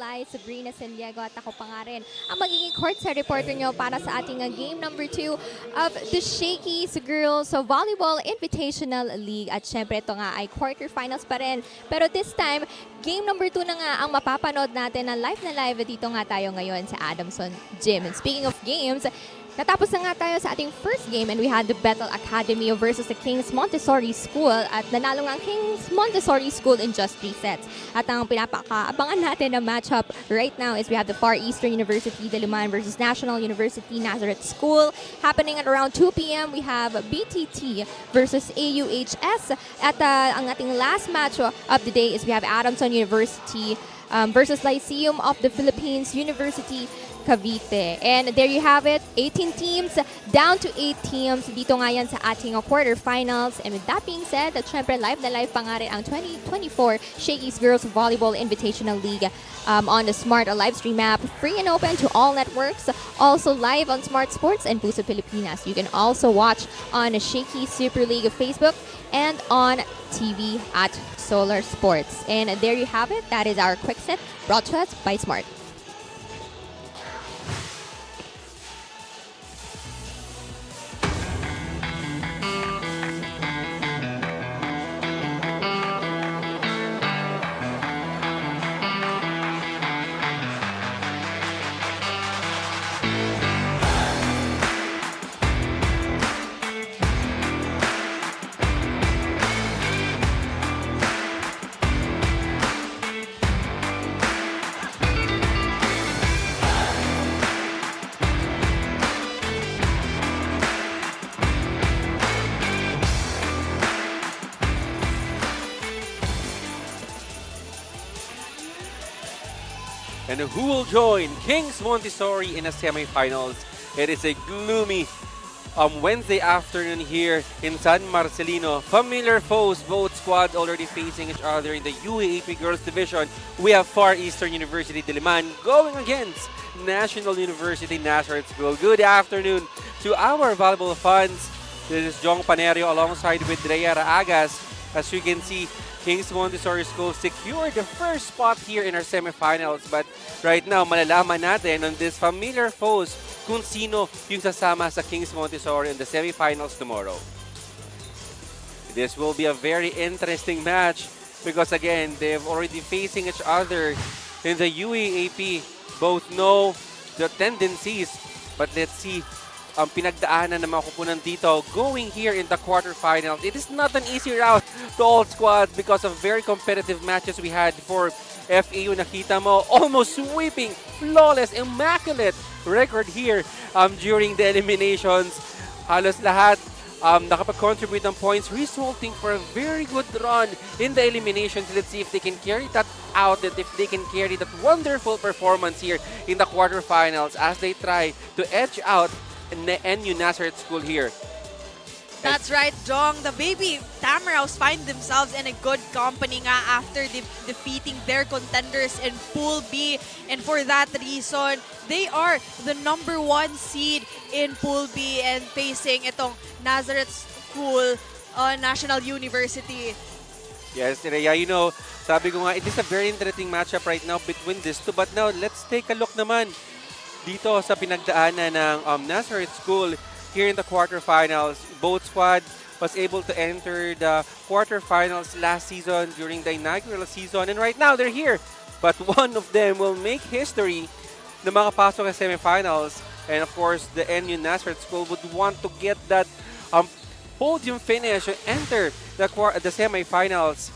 Live, Sabrina San Diego at ako pa nga rin ang magiging courtside reporter nyo para sa ating game number 2 of the Shakey Girls Volleyball Invitational League. At syempre ito nga ay quarterfinals pa rin. Pero this time, game number 2 na nga ang mapapanood natin na live dito nga tayo ngayon sa Adamson Gym. And speaking of games, natapos na nga tayo sa ating first game and we had the Bethel Academy versus the King's Montessori School at nanalo nga ang King's Montessori School in just 3 sets. At ang pinapakaabangan natin na matchup right now is we have the Far Eastern University Diliman versus National University Nazareth School. Happening at around 2 p.m. we have BTT versus AUHS. At ang ating last match of the day is we have Adamson University versus Lyceum of the Philippines University Cavite. And there you have it, 18 teams down to 8 teams dito nga yan sa ating quarterfinals. And with that being said, at syempre live na live pa nga rin ang 2024 Shakey's Girls Volleyball Invitational League on the Smart live stream app, free and open to all networks, also live on Smart Sports and Puso Pilipinas. You can also watch on Shakey Super League Facebook and on TV at Solar Sports. And there you have it, that is our quick set brought to us by Smart. And who will join King's Montessori in the semifinals? It is a gloomy Wednesday afternoon here in San Marcelino. Familiar foes, both squads already facing each other in the UAAP Girls Division. We have Far Eastern University Diliman going against National University Nazareth School. Good afternoon to our volleyball fans. This is Jong Panerio alongside with Rhea Raagas. As you can see, King's Montessori School secured the first spot here in our semifinals. But right now, malalaman natin on this familiar foes kung sino yung sasama sa King's Montessori in the semifinals tomorrow. This will be a very interesting match because again, they've already facing each other in the UAAP. Both know the tendencies, but let's see ang pinagdaanan ng mga kupunan dito going here in the quarterfinals. It is not an easy route to all squads because of very competitive matches we had for FAU. Nakita mo, almost sweeping, flawless, immaculate record here during the eliminations. Halos lahat nakapag-contribute ng points, resulting for a very good run in the eliminations. Let's see if they can carry that out, that if they can carry that wonderful performance here in the quarterfinals as they try to edge out NU Nazareth School here. That's right, Jong. The baby Tamaraws find themselves in a good company nga after defeating their contenders in Pool B. And for that reason, they are the number 1 seed in Pool B and facing itong Nazareth School, National University. Yes, Rhea, you know, sabi ko nga, it is a very interesting matchup right now between these two. But now, let's take a look naman dito sa pinagdaanan ng Nazareth School here in the quarterfinals. Both squad was able to enter the quarterfinals last season during the inaugural season. And right now, they're here. But one of them will make history na makapasok sa semifinals. And of course, the NU Nazareth School would want to get that podium finish and enter the semifinals.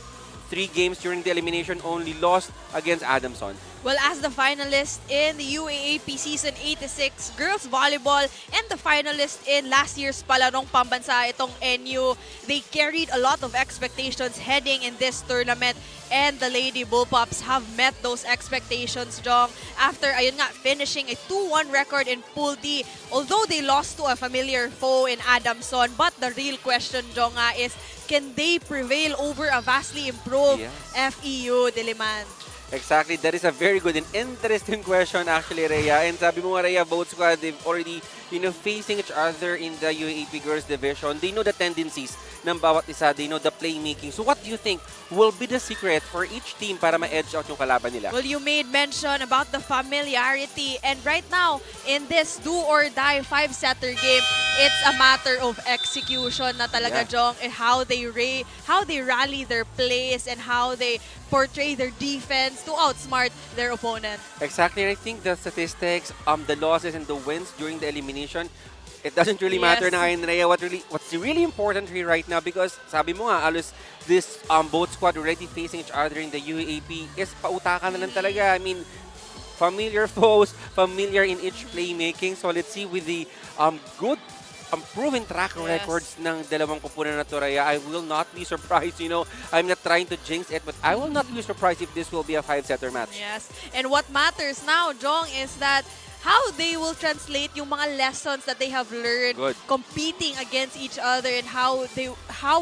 3 games during the elimination, only lost against Adamson. Well, as the finalist in the UAAP Season 86 Girls Volleyball and the finalist in last year's Palarong Pambansa, itong NU, they carried a lot of expectations heading in this tournament. And the Lady Bullpups have met those expectations, Jong, after ayun nga, finishing a 2-1 record in Pool D. Although they lost to a familiar foe in Adamson, but the real question, Jong, is can they prevail over a vastly improved FEU Diliman? Exactly. That is a very good and interesting question actually, Rhea. And sabi mo nga, Rhea, both squad, they've already facing each other in the UAAP Girls Division. They know the tendencies ng bawat isa. They know the playmaking. So what do you think will be the secret for each team para ma-edge out yung kalaban nila? Well, you made mention about the familiarity, and right now in this do or die 5-setter game, it's a matter of execution na talaga, Yeah. Jong, and how they rally their plays and how they portray their defense to outsmart their opponent. Exactly. And I think the statistics, the losses and the wins during the elimination, it doesn't really matter Yes. na ngayon, Rhea. What's really important here right now, because sabi mo nga, alos this both squad already facing each other in the UAAP is pautakan na lang talaga. I mean, familiar foes, familiar in each playmaking. So let's see with the good proven track Yes. records ng dalawang kupunan na to, Rhea. I will not be surprised, I'm not trying to jinx it, but I will not be surprised if this will be a 5-setter match. Yes. And what matters now, Jong, is that how they will translate yung mga lessons that they have learned Good. competing against each other, and how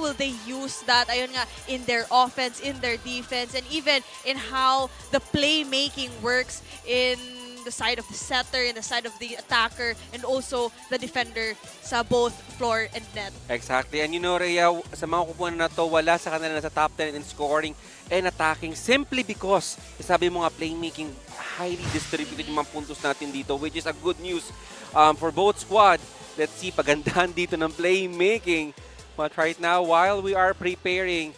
will they use that ayun nga in their offense, in their defense, and even in how the playmaking works in the side of the setter, in the side of the attacker, and also the defender sa both floor and net. Exactly. And Rhea, sa mga kupunan na to, wala sa kanila sa top 10 in scoring and attacking simply because, sabi mo nga, playmaking, highly distributed yung mga puntos natin dito, which is a good news for both squad. Let's see, pagandahan dito ng playmaking. But right now, while we are preparing,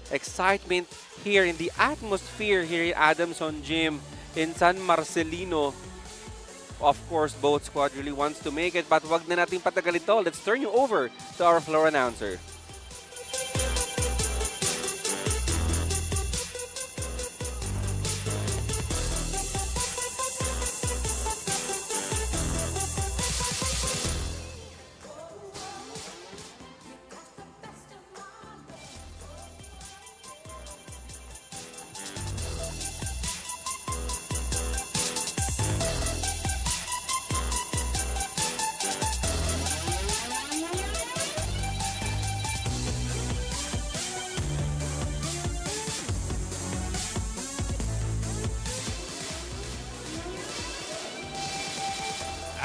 excitement here in the atmosphere here in Adamson Gym in San Marcelino. Of course, both squad really wants to make it, but wag na nating patagalin to. Let's turn you over to our floor announcer.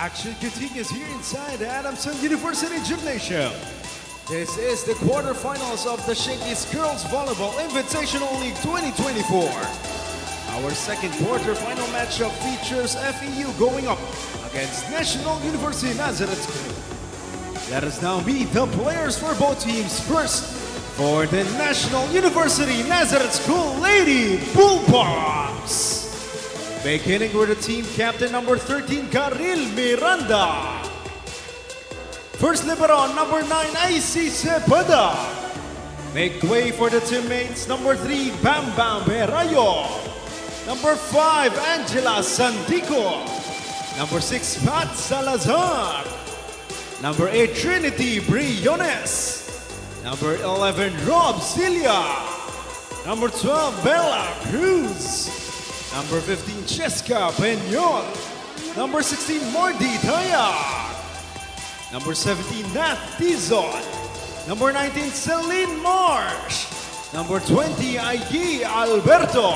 Action continues here inside Adamson University Gymnasium. This is the quarterfinals of the Shakey's Girls Volleyball Invitational League 2024. Our second quarterfinal matchup features FEU going up against National University Nazareth School. Let us now meet the players for both teams. First, for the National University Nazareth School Lady Bullpups. Beginning with the team captain number 13, Karil Miranda. First libero, number 9, Icy Cepeda. Make way for the teammates, number 3, Bam Bam Berayo. Number 5, Angela Santico. Number 6, Pat Salazar. Number 8, Trinity Briones. Number 11, Rob Cilia. Number 12, Bella Cruz. Number 15, Cheska Peñol. Number 16, Mordy Taya. Number 17, Nat Tizon. Number 19, Celine Marsh. Number 20, Aiki Alberto.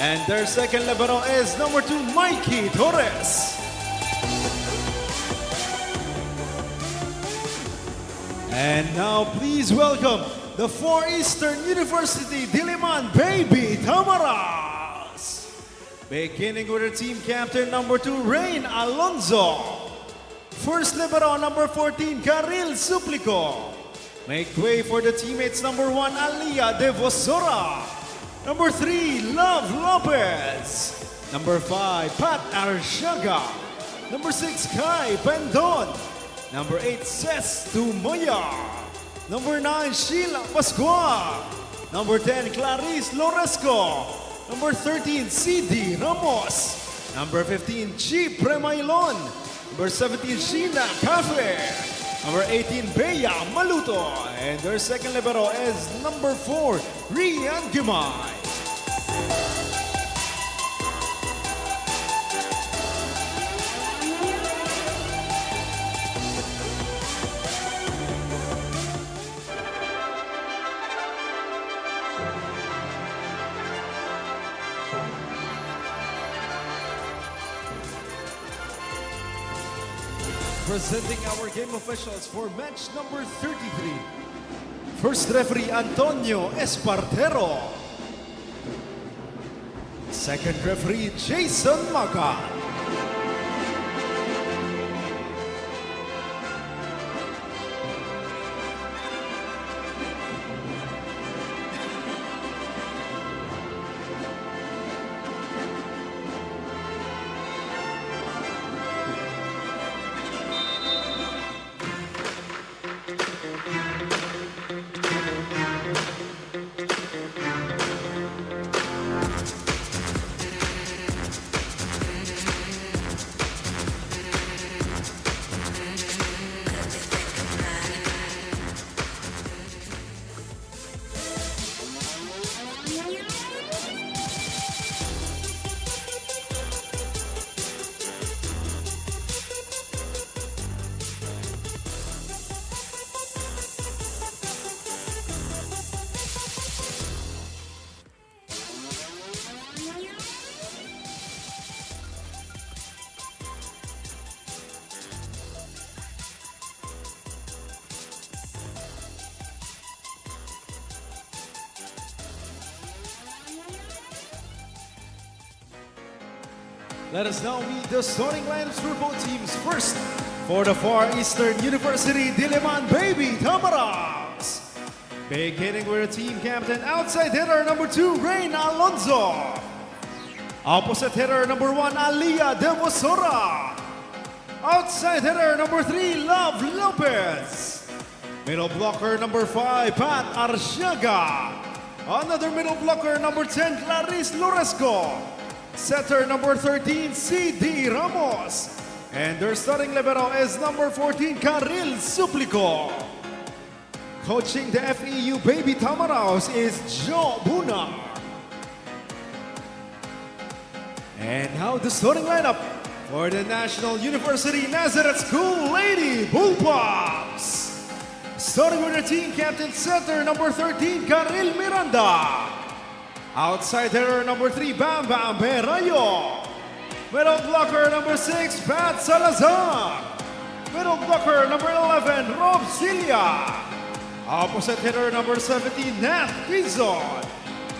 And their second libero is number 2, Mikey Torres. And now please welcome the Far Eastern University Diliman Baby Tamaras. Beginning with the team captain number 2, Rain Alonzo. First libero number 14, Karil Suplico. Make way for the teammates number 1, Alia De Vosora. Number 3, Love Lopez. Number 5, Pat Arshaga. Number 6, Kai Pendon. Number 8, Ces Tumoya. Number 9, Sheila Pascua. Number 10, Clarice Loresco. Number 13, CD Ramos. Number 15, Chi Premailon. Number 17, Sheena Cafe. Number 18, Bea Maluto. And their second libero is number 4, Rian Gimay. Presenting our game officials for match number 33. First referee Antonio Espartero. Second referee Jason Magan. Let us now meet the starting lineups for both teams. First, for the Far Eastern University Diliman Baby Tamaras. Beginning with the team captain, outside hitter number 2, Rain Alonzo. Opposite hitter number 1, Aliyah Devosora. Outside hitter number 3, Love Lopez. Middle blocker number 5, Pat Arciaga. Another middle blocker number 10, Clarice Loresco. Setter number 13, C.D. Ramos. And their starting libero is number 14, Karil Suplico. Coaching the FEU Baby Tamaraos is Joe Buna. And now the starting lineup for the National University Nazareth School Lady Bullpups. Starting with their team captain, center number 13, Karil Miranda. Outside hitter number 3, Bam Bam Berayo. Middle blocker number 6, Pat Salazar. Middle blocker number 11, Rob Cilia. Opposite hitter number 17, Nat Pizon.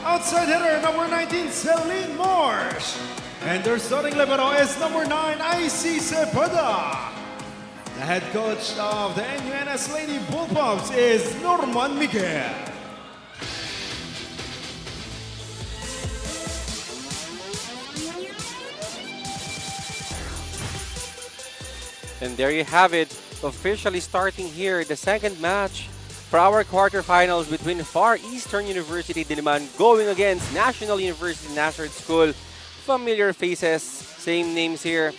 Outside hitter number 19, Celine Marsh. And their starting libero is number 9, IC Cepeda. The head coach of the NUNS Lady Bullpups is Norman Miguel. And there you have it, officially starting here the second match for our quarterfinals between Far Eastern University Diliman going against National University Nazareth School. Familiar faces, same names here.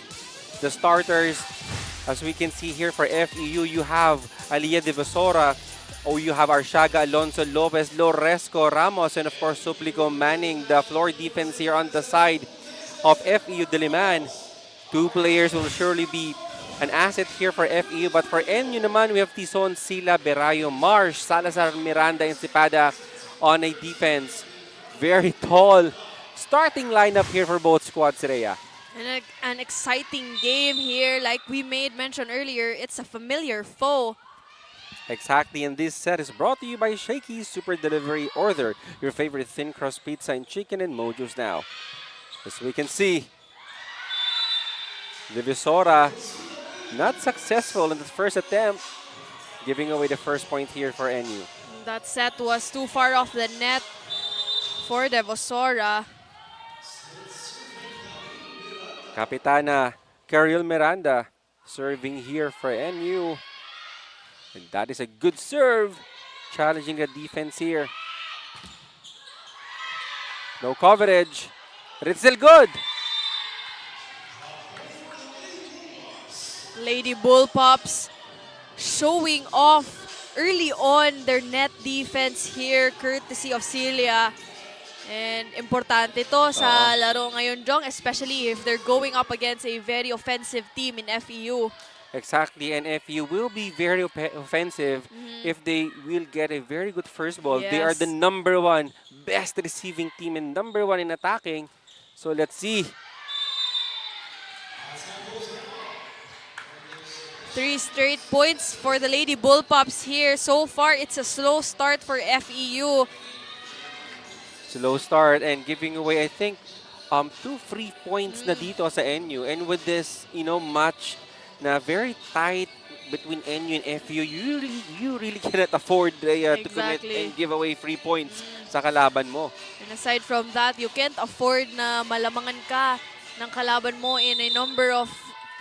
The starters, as we can see here for FEU, you have Aliyah Devosora, you have Arciaga, Alonso, Lopez, Loresco, Ramos, and of course Suplico manning the floor defense here on the side of FEU Diliman. Two players will surely be an asset here for FEU, but for NU naman, we have Tison, Sila, Berayo, Marsh, Salazar, Miranda, and Cepeda on a defense. Very tall starting lineup here for both squads, Rhea. And an exciting game here. Like we made mention earlier, it's a familiar foe. Exactly, and this set is brought to you by Shakey Super Delivery. Order your favorite thin crust pizza and chicken and mojos now. As we can see, Devosora not successful in the first attempt, giving away the first point here for NU. That set was too far off the net for Devosora. Kapitana Karil Miranda serving here for NU. And that is a good serve, challenging the defense here. No coverage, but it's still good. Lady Bullpups showing off early on their net defense here, courtesy of Celia. And importante to sa laro ngayon, Jong, especially if they're going up against a very offensive team in FEU. Exactly, and FEU will be very offensive if they will get a very good first ball. They are the #1 best receiving team and #1 in attacking. So let's see. 3 straight points for the Lady Bullpups here. So far, it's a slow start for FEU. Slow start and giving away, I think, 2 free points na dito sa NU. And with this, match na very tight between NU and FEU, you really cannot afford to commit Exactly. and give away free points sa kalaban mo. And aside from that, you can't afford na malamangan ka ng kalaban mo in a number of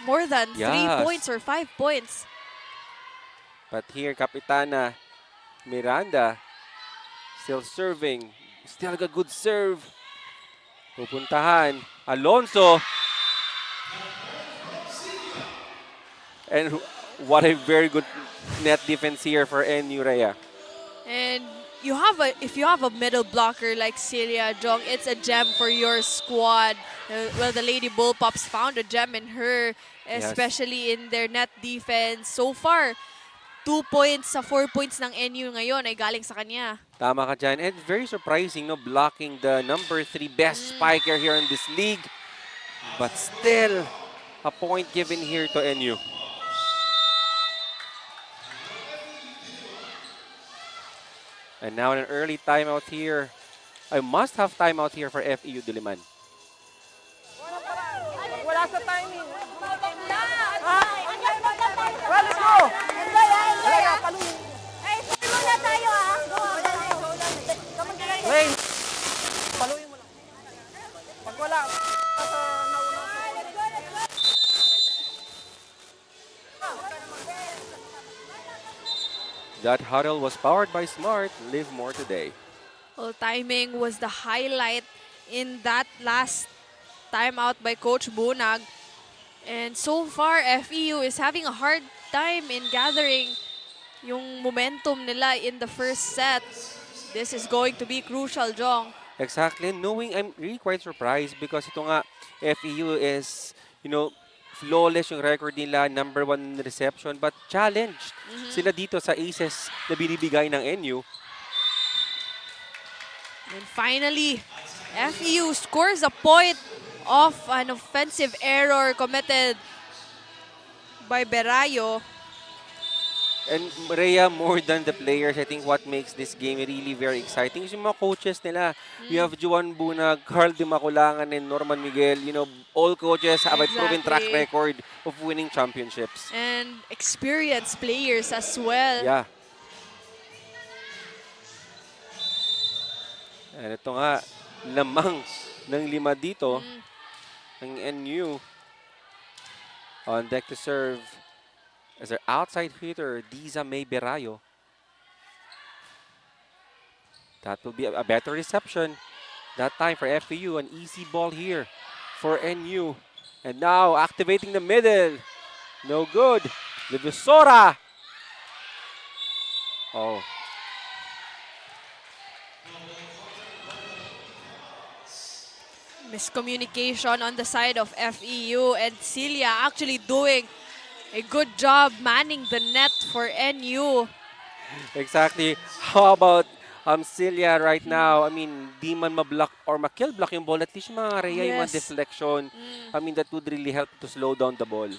more than 3 Yes. points or 5 points. But here, Kapitana Miranda still serving. Still a good serve. Pupuntahan. Alonso. And what a very good net defense here for NU, Rhea. And if you have a middle blocker like Celia Jong, it's a gem for your squad. Well, the Lady Bullpups found a gem in her, especially in their net defense. So far, 2 points sa 4 points ng NU ngayon ay galing sa kanya. Tama ka dyan. And very surprising, blocking the number 3 best spiker here in this league. But still, a point given here to NU. And now an early timeout here. I must have timeout here for FEU Diliman. Wala sa timing. Well, let's go. Wala na, paluin. Muna tayo ah. Wait. Paluin mo lang. Pag wala, sa nauna. That huddle was powered by Smart. Live more today. Well, timing was the highlight in that last timeout by Coach Bunag. And so far, FEU is having a hard time in gathering yung momentum nila in the first set. This is going to be crucial, Jong. Exactly. Knowing, I'm really quite surprised because ito nga, FEU is, flawless yung record nila, number 1 in reception, but challenged sila dito sa aces na binibigay ng NU. And finally, FEU scores a point off an offensive error committed by Berayo. And Rhea, more than the players, I think what makes this game really very exciting is yung mga coaches nila. You have Juan Bunag, Carl Di Maculangan, and Norman Miguel. All coaches have a proven track Exactly. record of winning championships. And experienced players as well. Yeah. And ito nga, lamang ng 5 dito. Ang NU on deck to serve as their outside hitter, Diza May Berayo. That will be a better reception. That time for FEU, an easy ball here for NU. And now activating the middle. No good. Livisora. Oh. Miscommunication on the side of FEU, and Celia actually doing a good job manning the net for NU. Exactly. How about Celia right now? I mean, di man ma-block or ma-kill block yung ball. At least yung mga Rhea, yung mga Yes. deflection. I mean, that would really help to slow down the ball.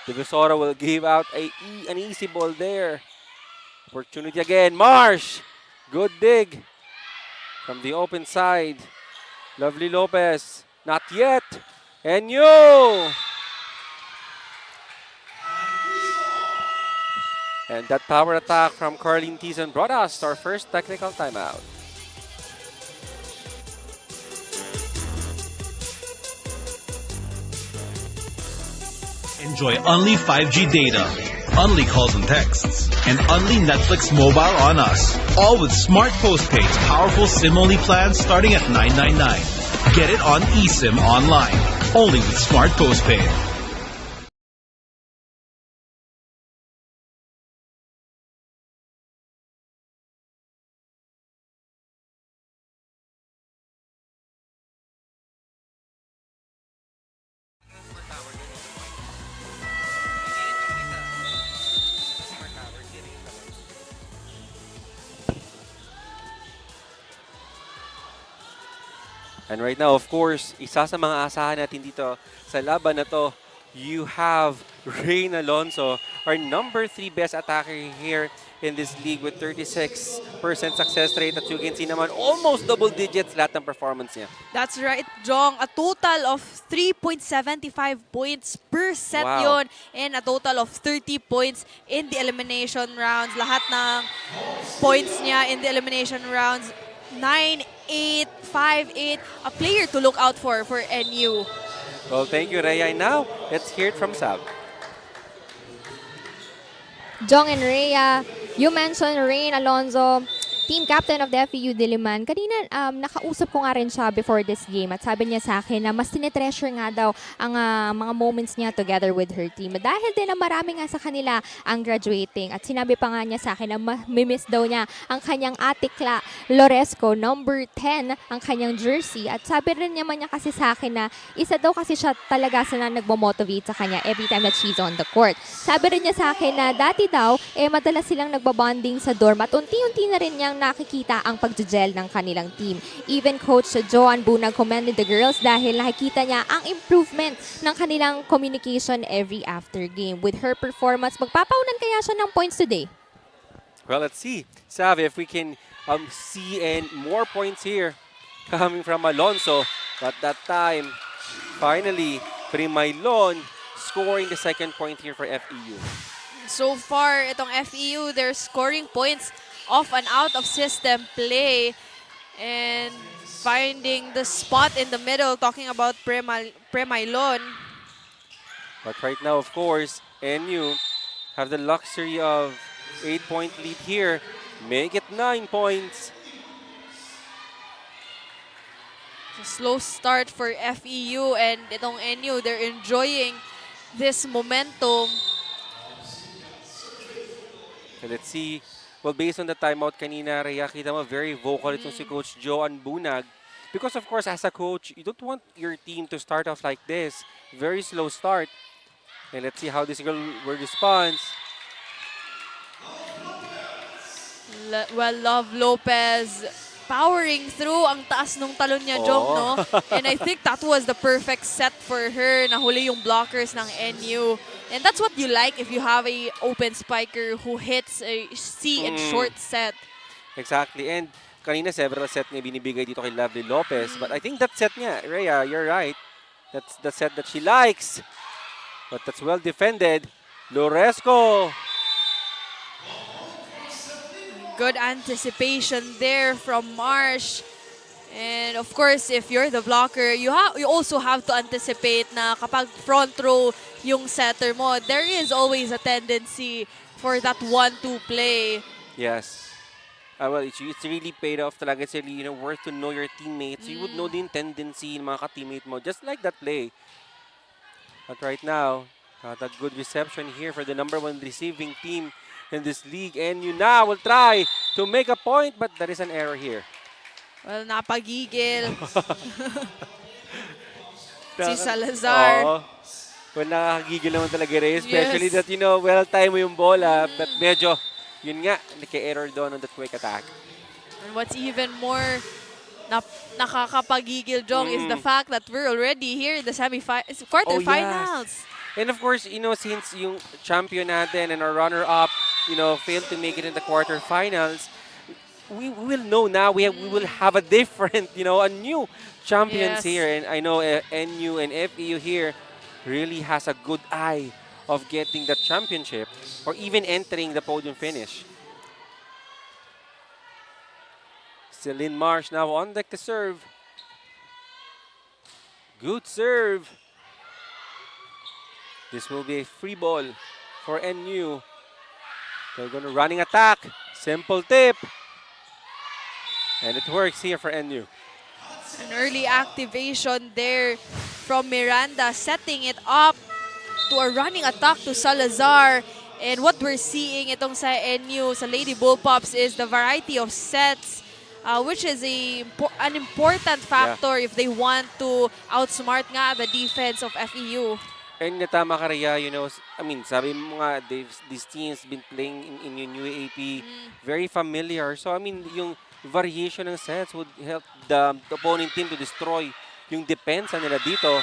Divisora will give out an easy ball there. Opportunity again. Marsh! Good dig from the open side. Lovely Lopez. Not yet. NU! And that power attack from Carlene Tizon brought us to our first technical timeout. Enjoy only 5G data, only calls and texts, and only Netflix mobile on us. All with Smart Postpaid's powerful SIM-only plans starting at $999. Get it on eSIM online, only with Smart Postpaid. And right now, of course, isa sa mga asahan natin dito sa laban na to you have Rain Alonso, our number 3 best attacker here in this league with 36% success rate. At you can see naman, almost double digits lahat ng performance niya. That's right, Jong. A total of 3.75 points per set Wow. yon, and a total of 30 points in the elimination rounds. Lahat ng points niya in the elimination rounds, 9-8, 5-8. A player to look out for NU. Well, thank you, Rhea. And now, let's hear it from Sav. Jong and Rhea, you mentioned Rain Alonso, team captain of the FEU Diliman. Kanina, nakausap ko nga rin siya before this game at sabi niya sa akin na mas tinetreasure nga daw ang mga moments niya together with her team. Dahil din na marami nga sa kanila ang graduating at sinabi pa nga niya sa akin na mimiss daw niya ang kanyang ate Loresco, number 10, ang kanyang jersey. At sabi rin naman niya kasi sa akin na isa daw kasi siya talaga sa nagmamotivate sa kanya every time that she's on the court. Sabi rin niya sa akin na dati daw, madalas silang nagbabonding sa dorm at unti-unti na rin niyang nakikita ang pagjegel ng kanilang team. Even Coach Joan Bunag commended the girls dahil nakikita niya ang improvement ng kanilang communication every after game. With her performance, magpapaunan kaya siya ng points today? Well, let's see, Sav, if we can see and more points here coming from Alonso. But that time, finally, Primaylon scoring the second point here for FEU. So far, itong FEU, they're scoring points off and out of system play and finding the spot in the middle, talking about Primaylon. But right now, of course, NU have the luxury of 8-point lead here. Make it 9 points. A slow start for FEU, and itong NU, they're enjoying this momentum. So let's see. Well, based on the timeout kanina, Rhea, kita mo very vocal itong si Coach Joan Bunag. Because of course, as a coach, you don't want your team to start off like this. Very slow start. And let's see how this girl will respond. Well, Love Lopez powering through. Ang taas nung talon niya, Jong, no? And I think that was the perfect set for her. Nahuli yung blockers ng NU. And that's what you like if you have a open spiker who hits a C and short set. Exactly. And kanina several set niya binibigay dito kay Lovely Lopez. But I think that set niya, Rhea, you're right. That's the set that she likes. But that's well defended. Loresco. Good anticipation there from Marsh. And of course, if you're the blocker, you also have to anticipate na kapag front row yung setter mo, there is always a tendency for that 1-2 play. Yes. Well, it's really paid off talaga. It's really, worth to know your teammates. You would know the tendency ng mga ka-teammate mo, just like that play. But right now, got a good reception here for the number 1 receiving team in this league. And you now will try to make a point, but there is an error here. Well, napagigil. Si Salazar. Oo. Well, nakakagigil naman talaga rin. Especially Yes. that, well-time mo yung bola. But medyo, yun nga, nagka-error doon on that quick attack. And what's even more nakakapagigil, Jong, is the fact that we're already here in the quarterfinals. And of course, since yung champion natin and our runner-up, failed to make it in the quarterfinals, we will know now we will have a different, a new champions Yes. here. And I know NU and FEU here really has a good eye of getting the championship or even entering the podium finish. Celine Marsh now on deck to serve. Good serve. This will be a free ball for NU. They're going to running attack. Simple tip. And it works here for NU. An early activation there from Miranda, setting it up to a running attack to Salazar. And what we're seeing itong sa NU, sa Lady Bullpups, is the variety of sets, which is an important factor if they want to outsmart nga the defense of FEU. And natama ka, Rhea, sabi mo nga, these teams been playing in yung UAAP, very familiar. So, yung variation ng sets would help the opponent team to destroy yung depensa nila dito.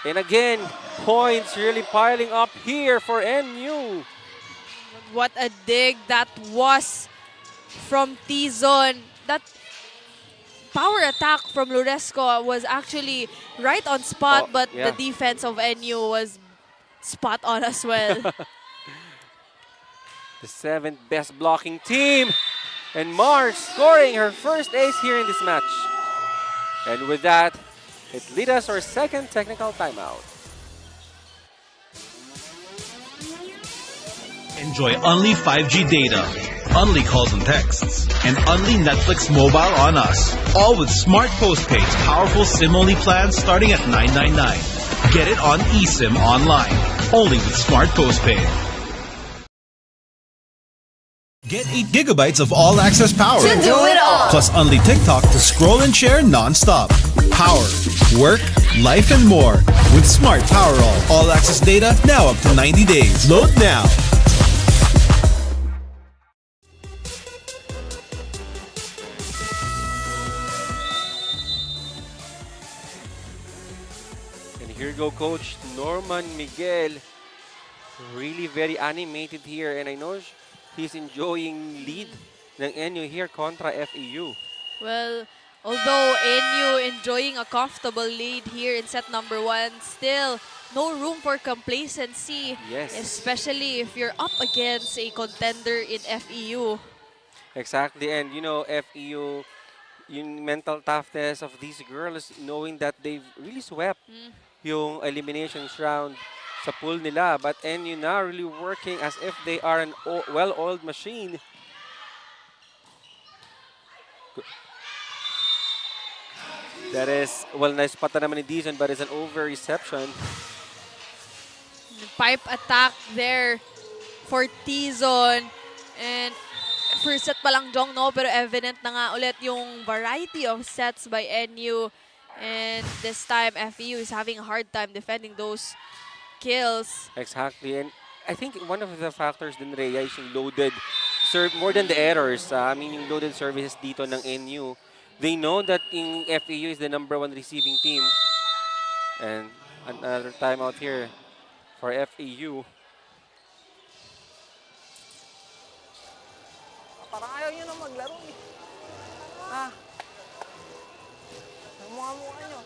And again, points really piling up here for NU. What a dig that was from Tizon. That power attack from Loresco was actually right on spot, Oh, but the yeah. defense of NU was spot on as well. The 7th best blocking team. And Mars scoring her first ace here in this match. And with that, it leads us our second technical timeout. Enjoy only 5G data, only calls and texts, and only Netflix mobile on us. All with smart postpaid's powerful SIM-only plans starting at $9.99. Get it on eSIM online, only with smart postpaid. Get 8 gigabytes of all-access power. To do it all. Plus only TikTok to scroll and share non-stop. Power, work, life, and more. With Smart Power all-access data now up to 90 days. Load now. And here go Coach Norman Miguel. Really very animated here. And I know he's enjoying lead ng NU here kontra FEU. Well, although NU enjoying a comfortable lead here in set number 1, still no room for complacency. Yes. Especially if you're up against a contender in FEU. Exactly. And you know, FEU, yung mental toughness of these girls, knowing that they've really swept yung eliminations round sa pool nila. But NU now really working as if they are an well-oiled machine. That is, well, nice pata naman ni Dizon, but it's an over-reception. Pipe attack there for Tizon. And first set pa lang Jong, no? Pero evident na nga ulit yung variety of sets by NU. And this time, FEU is having a hard time defending those kills. Exactly. And I think one of the factors din, Rhea, is yung loaded serve, more than the errors. I mean, yung loaded services dito ng NU. They know that in FEU is the #1 receiving team. And another timeout here for FEU. Parang ayaw nyo na maglaro eh. Ah. Ang mukha-mukha nyo.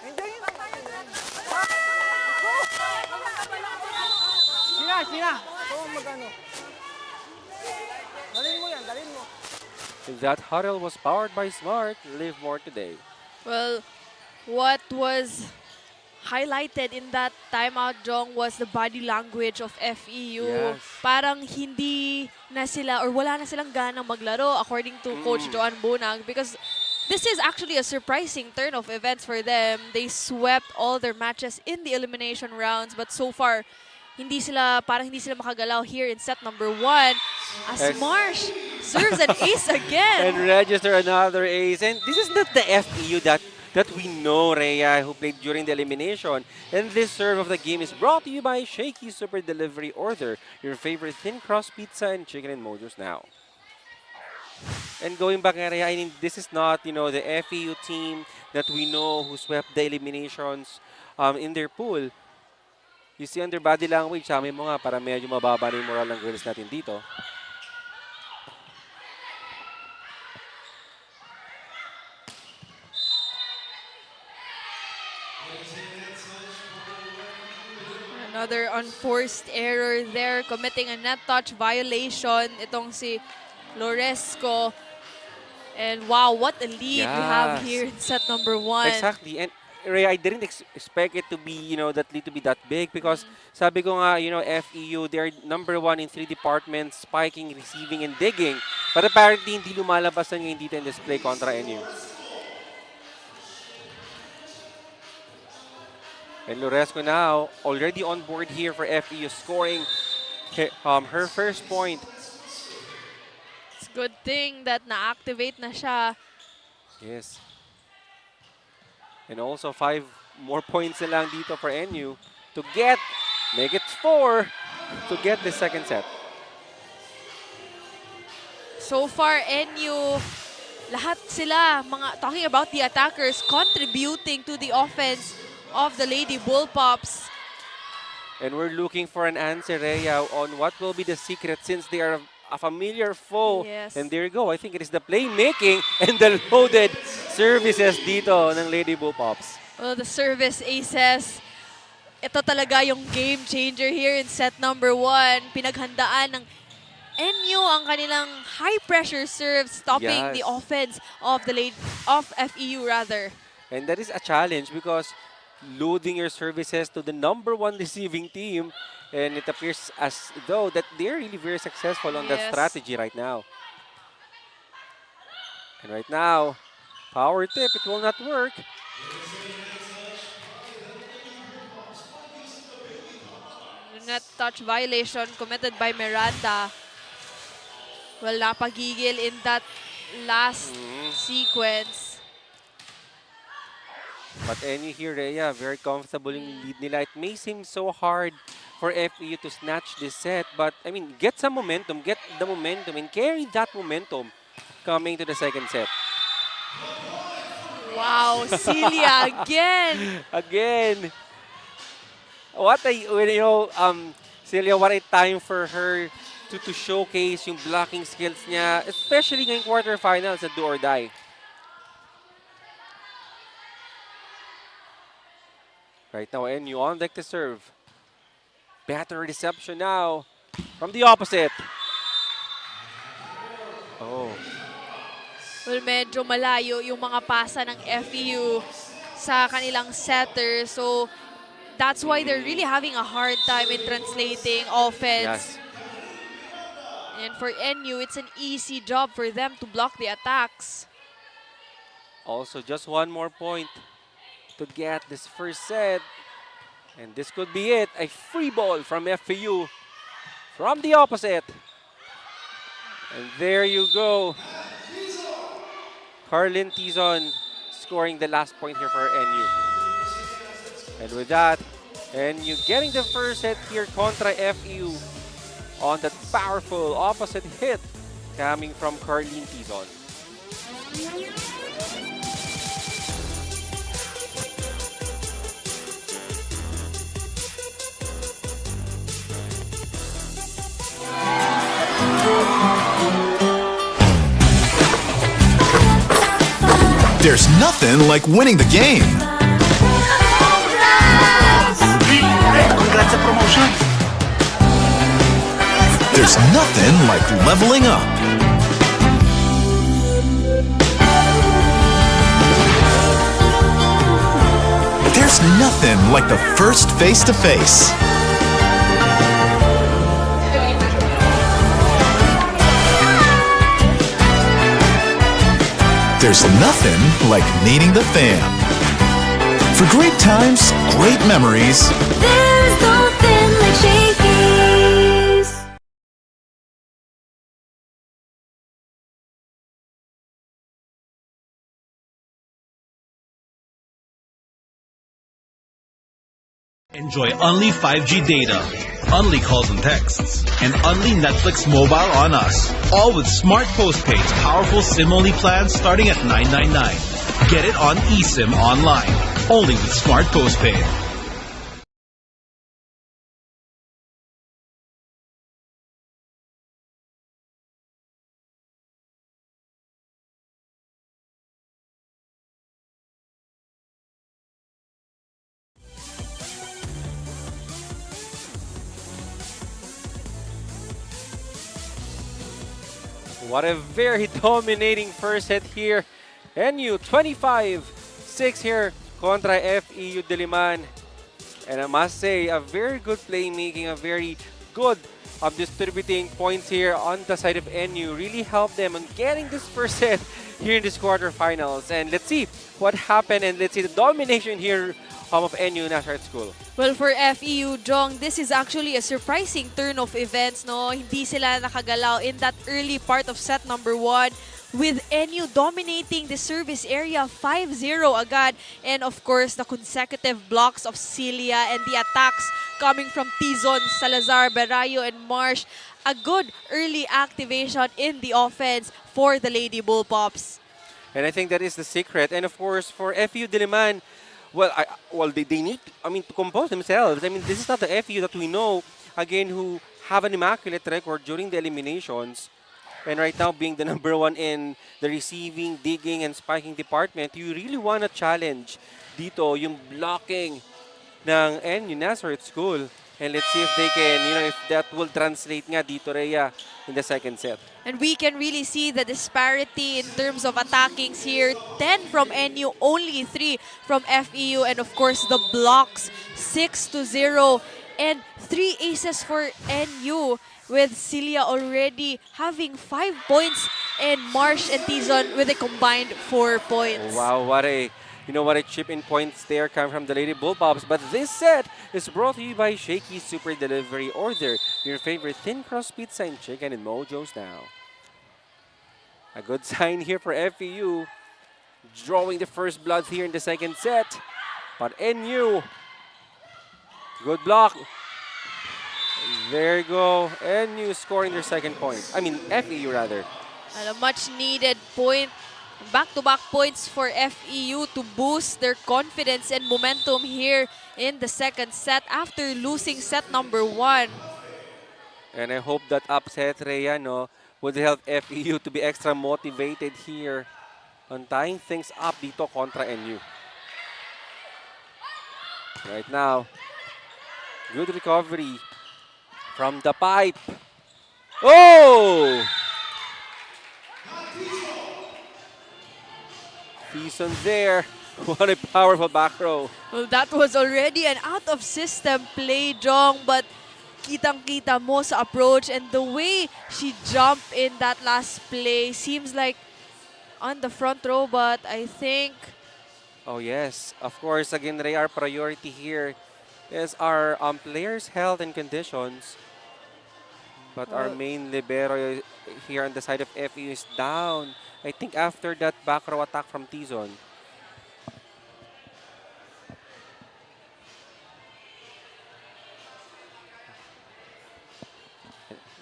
Enjoy nyo naman. Sina. Ito ang magano. Dalhin mo yan, dalhin mo. That huddle was powered by Smart. Live more today. Well, what was highlighted in that timeout, Jong, was the body language of FEU. Yes. Parang hindi na sila or wala na silang ganang maglaro according to Coach Joan Bunag, because this is actually a surprising turn of events for them. They swept all their matches in the elimination rounds, but so far, parang hindi sila makagalaw here in set number 1. As Marsh serves an ace again. And register another ace. And this is not the FEU that we know, Rhea, who played during the elimination. And this serve of the game is brought to you by Shakey Super Delivery. Order your favorite thin crust pizza and chicken and mojos now. And going back, Rhea, I mean, this is not, you know, the FEU team that we know who swept the eliminations in their pool. You see on their body language, sabi mo nga, para medyo mababa na yung moral ng girls natin dito. Another unforced error there, committing a net touch violation. Itong si Loresco. And wow, what a lead we have here in set number 1. Exactly. And Ray, I didn't expect it to be, you know, that lead to be that big because sabi ko nga, you know, FEU, they're #1 in 3 departments, spiking, receiving, and digging. But apparently, hindi lumalabas na ngayon dito in display kontra NU. And Loresco now already on board here for FEU, scoring her first point. It's a good thing that na-activate na siya. Yes. And also 5 more points na lang dito for NU to make it 4 to get the second set. So far, NU lahat sila, talking about the attackers, contributing to the offense of the Lady Bullpups. And we're looking for an answer, Rhea, on what will be the secret since they are a familiar foe. Yes. And there you go. I think it is the playmaking and the loaded services dito ng Lady Bullpups. Well, the service aces, ito talaga yung game changer here in set number 1. Pinaghandaan ng NU ang kanilang high-pressure serve, stopping Yes. the offense of FEU rather. And that is a challenge because loading your services to the #1 receiving team, and it appears as though that they're really very successful on that Yes. strategy right now. And right now, power tip, it will not work. Net touch violation committed by Miranda. Well, napagigil in that last sequence. But any here, Rhea, very comfortable in lead nila. It may seem so hard for FEU to snatch this set, but I mean, get some momentum, get the momentum, and carry that momentum coming to the second set. Wow, Celia again. Again. Celia, what a time for her to showcase yung blocking skills niya, especially ngayong quarterfinals at do or die. Right now, NU on deck to serve. Better reception now from the opposite. Oh. Well, medyo malayo yung mga pasa ng FEU sa kanilang setter. So, that's why they're really having a hard time in translating offense. Yes. And for NU, it's an easy job for them to block the attacks. Also, just one more point to get this first set. And this could be it. A free ball from FEU from the opposite. And there you go. Carlin Tizon scoring the last point here for NU. And with that, NU getting the first set here contra FEU on that powerful opposite hit coming from Carlin Tizon. There's nothing like winning the game. Congrats sa promotion. There's nothing like leveling up. There's nothing like the first face-to-face. There's nothing like meeting the fam. For great times, great memories, There's nothing like Shakey's. enjoy only 5G data, only calls and texts, and only Netflix mobile on us. All with Smart Postpaid's powerful SIM-only plans starting at $9.99. Get it on eSIM online, only with Smart Postpaid. What a very dominating first set here. NU 25-6 here contra FEU Diliman. And I must say, a very good playmaking, a very good distributing points here on the side of NU. Really helped them on getting this first set here in this quarterfinals. And let's see what happened, and let's see the domination here of NU Nazareth School. Well, for FEU, Jong, this is actually a surprising turn of events, no? Hindi sila nakagalaw in that early part of set number 1, with NU dominating the service area 5-0 agad. And of course, the consecutive blocks of Celia and the attacks coming from Tizon, Salazar, Berayo, and Marsh. A good early activation in the offense for the Lady Bullpups. And I think that is the secret. And of course, for FU Diliman, they need, to compose themselves. I mean, this is not the FU that we know, again, who have an immaculate record during the eliminations. And right now, being the number one in the receiving, digging, and spiking department, you really want to challenge dito yung blocking ng NU Nazareth School. And let's see if they can, if that will translate nga dito, Rhea, in the second set. And we can really see the disparity in terms of attackings here. 10 from NU, only 3 from FEU. And of course, the blocks, 6-0. And 3 aces for NU, with Celia already having 5 points and Marsh and Tizon with a combined 4 points. Wow, what a chip in points there come from the Lady Bullpups. But this set is brought to you by Shakey Super Delivery. Order your favorite thin crust pizza and chicken in Mojo's now. A good sign here for FEU, drawing the first blood here in the second set. But NU, good block. There you go. NU scoring their second point. FEU rather. And a much needed point. Back-to-back points for FEU to boost their confidence and momentum here in the second set after losing set number 1. And I hope that upset, Rhea, would help FEU to be extra motivated here on tying things up dito kontra NU. Right now, good recovery from the pipe. Oh! Season there. What a powerful back row. Well, that was already an out-of-system play, Jong, but kitang-kita mo sa approach and the way she jumped in that last play seems like on the front row, but I think... Oh yes, of course, again, Ray, our priority here is our players' health and conditions. But our main libero here on the side of FEU is down. I think after that back row attack from Tizon.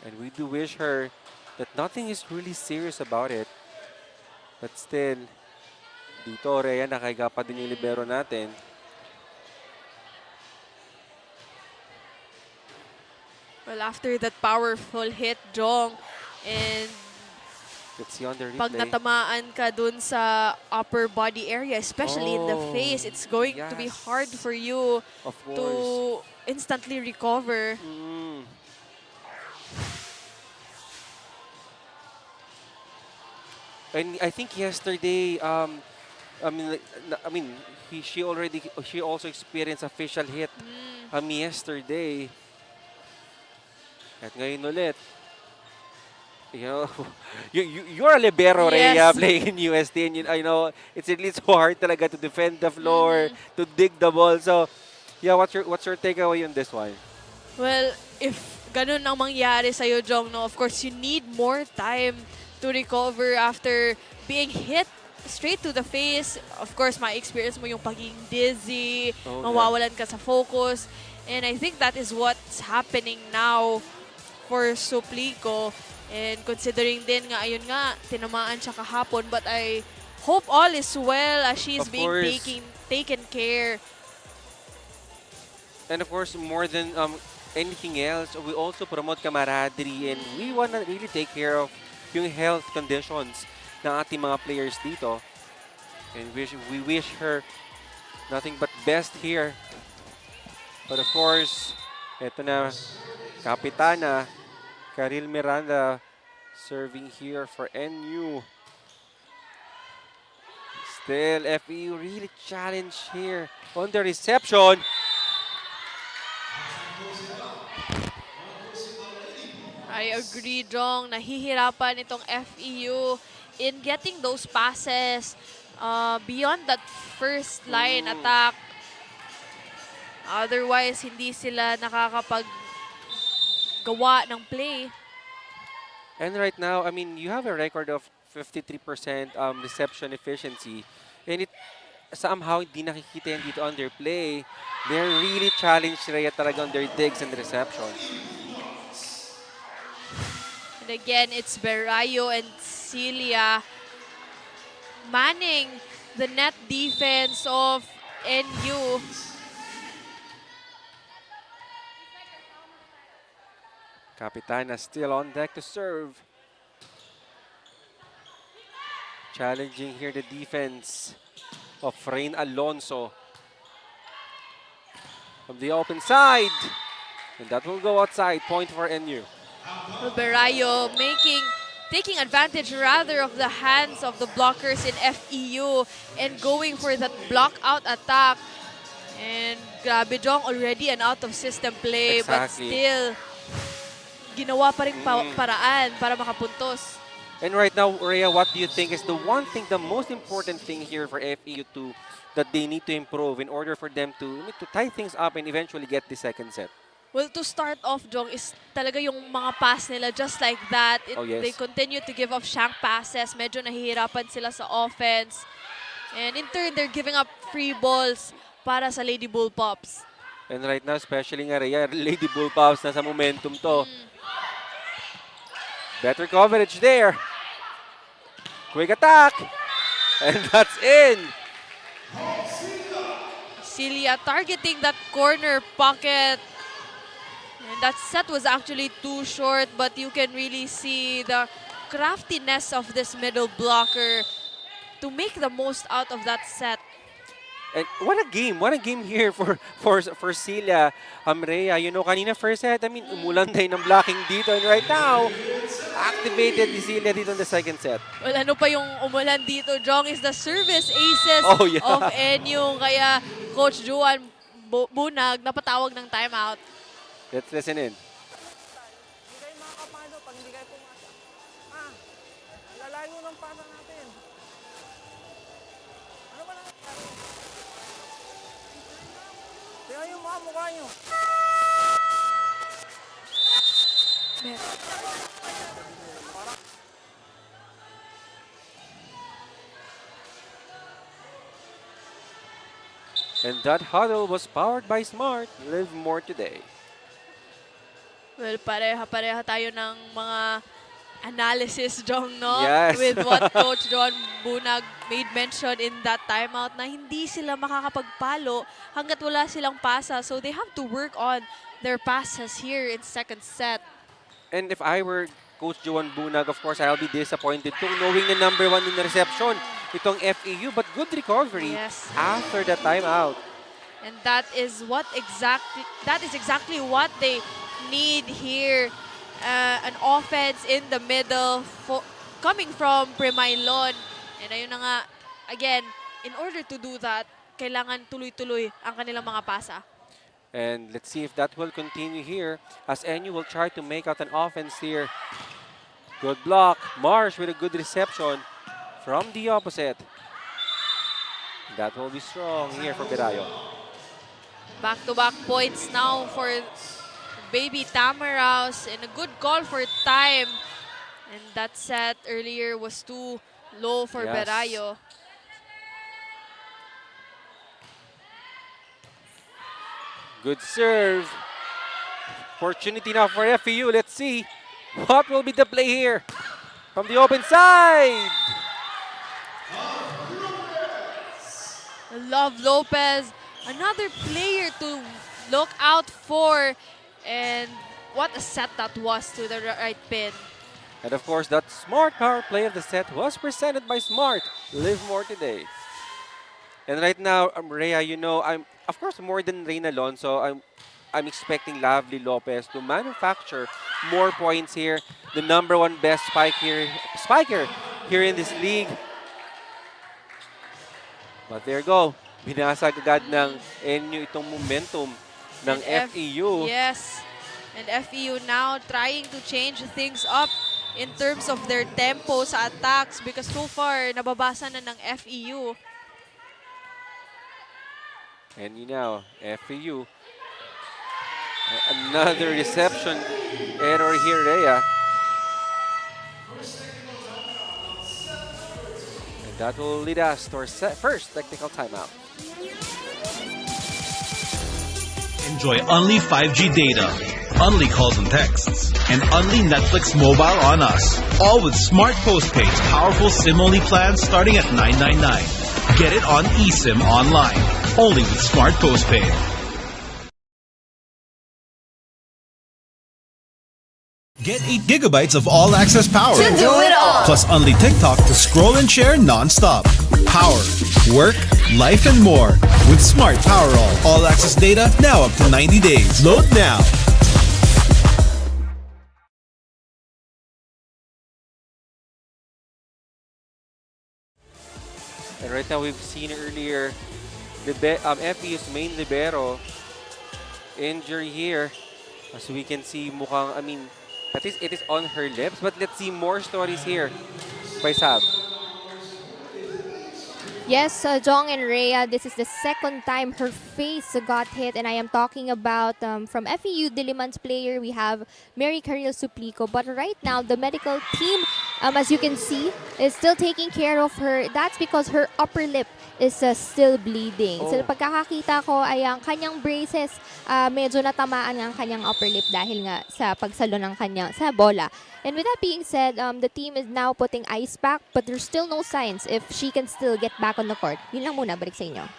And we do wish her that nothing is really serious about it. But still, dito, Rhea, nakahiga pa din yung libero natin. Well, after that powerful hit, Jong, and let's see on the replay. pag natamaan ka dun sa upper body area, especially in the face, it's going to be hard for you Of course. to instantly recover. And I think yesterday, she also experienced a facial hit. Yesterday. At ngayon ulit. You're a libero, Yes. Rhea, playing in USD. And I know it's really so hard talaga to defend the floor, to dig the ball. So, yeah, what's your takeaway on this one? Well, if ganun ang mangyari sa'yo, Jong, of course, you need more time to recover after being hit straight to the face. Of course, ma-experience mo yung pagiging dizzy, mawawalan ka sa focus. And I think that is what's happening now for Suplico. And considering din nga, ayun nga, tinamaan siya kahapon. But I hope all is well as she's being taken care. And of course, more than anything else, we also promote camaraderie and we want to really take care of yung health conditions ng ating mga players dito. And we wish her nothing but best here. But of course, eto na, Kapitana Karil Miranda serving here for NU. Still, FEU really challenged here on the reception. I agree, Jong. Nahihirapan itong FEU in getting those passes beyond that first line attack. Otherwise, hindi sila nakakapaggawa ng play. And right now, you have a record of 53% reception efficiency. And it somehow hindi nakikita yan dito on their play. They're really challenged Rhea talaga on their digs and reception. And again, it's Berayo and Celia manning the net defense of NU. Capitana still on deck to serve. Challenging here the defense of Rain Alonso. From the open side. And that will go outside. Point for NU. Berayo taking advantage rather of the hands of the blockers in FEU and going for that block out attack. And grabe Jong, already an out of system play, but Exactly. still ginawa pa rin paraan para makapuntos. And right now, Rhea, what do you think is the one thing, the most important thing here for FEU2 that they need to improve in order for them to tie things up and eventually get the second set? Well, to start off, Jong, is talaga yung mga pass nila just like that. Oh, yes. They continue to give up shank passes. Medyo nahihirapan sila sa offense. And in turn, they're giving up free balls para sa Lady Bull Pops. And right now, especially nga Rhea, Lady Bullpups nasa momentum to. Better coverage there. Quick attack. And that's in. Celia targeting that corner pocket. And that set was actually too short, but you can really see the craftiness of this middle blocker to make the most out of that set. And what a game here for Celia. Rhea, you know, kanina first set, I mean, umulan tayo ng blocking dito. And right now, activated ni Celia dito in the second set. Well, ano pa yung umulan dito, Jong, is the service aces Oh, yeah. of NU. Kaya Coach Juan Bunag napatawag ng timeout. Let's listen in. Hindi kayo makakapalo pag hindi kayo pumasa. Lalayo ng pasa natin. Ano ba nangyari? Tingnan yung mga mukha nyo. And that huddle was powered by Smart. Live more today. Well, pareha tayo ng mga analysis, Jong, no? Yes. With what Coach John Bunag made mention in that timeout na hindi sila makakapagpalo hanggat wala silang pasa. So they have to work on their passes here in second set. And if I were Coach Joan Bunag, of course, I'll be disappointed too, knowing the number 1 in the reception, itong FEU, but good recovery Yes. after the timeout. And that is exactly what they need here. An offense in the middle coming from Premailon. And ayun na nga, again, in order to do that, kailangan tuloy-tuloy ang kanilang mga pasa. And let's see if that will continue here as NU will try to make out an offense here. Good block. Marsh with a good reception from the opposite. That will be strong here for Berayo. Back-to-back points now for Baby Tamaraos and a good call for time. And that set earlier was too low for Yes. Berayo. Good serve. Opportunity now for FEU. Let's see what will be the play here from the open side. Love Lopez, another player to look out for. And what a set that was to the right pin. And of course, that Smart power play of the set was presented by Smart. Live more today. And right now, Rhea, you know, I'm of course more than Rain Alonso. I'm expecting Lovely Lopez to manufacture more points here. The number 1 best spiker here in this league. But there you go. Binasag agad ng NU itong momentum ng FEU. Yes. And FEU now trying to change things up in terms of their tempo sa attacks because so far nababasa na ng FEU. And you know, FEU. Another reception error here, Rhea. And that will lead us to our first technical timeout. Enjoy only 5G data, only calls and texts, and only Netflix mobile on us. All with Smart Postpaid's powerful SIM-only plans starting at $9.99. Get it on eSIM online. Only with Smart Postpaid. Get 8 gigabytes of all-access power. To do it all. Plus only TikTok to scroll and share non-stop. Power, work, life, and more. With Smart Power All-access data now up to 90 days. Load now. And right now, we've seen earlier FEU's main libero injury here. As we can see, mukhang, at least it is on her lips. But let's see more stories here by Sab. Yes, Jong and Rhea, this is the second time her face got hit, and I am talking about from FEU Diliman's player, we have Mary Caril Suplico. But right now, the medical team, as you can see, is still taking care of her. That's because her upper lip is still bleeding. So pagkakakita ko ay ang kanyang braces, medyo natamaan ang kanyang upper lip dahil nga sa pagsalo ng kanyang sa bola. And with that being said, the team is now putting ice pack, but there's still no signs if she can still get back on the court. Yun lang muna, balik sa inyo.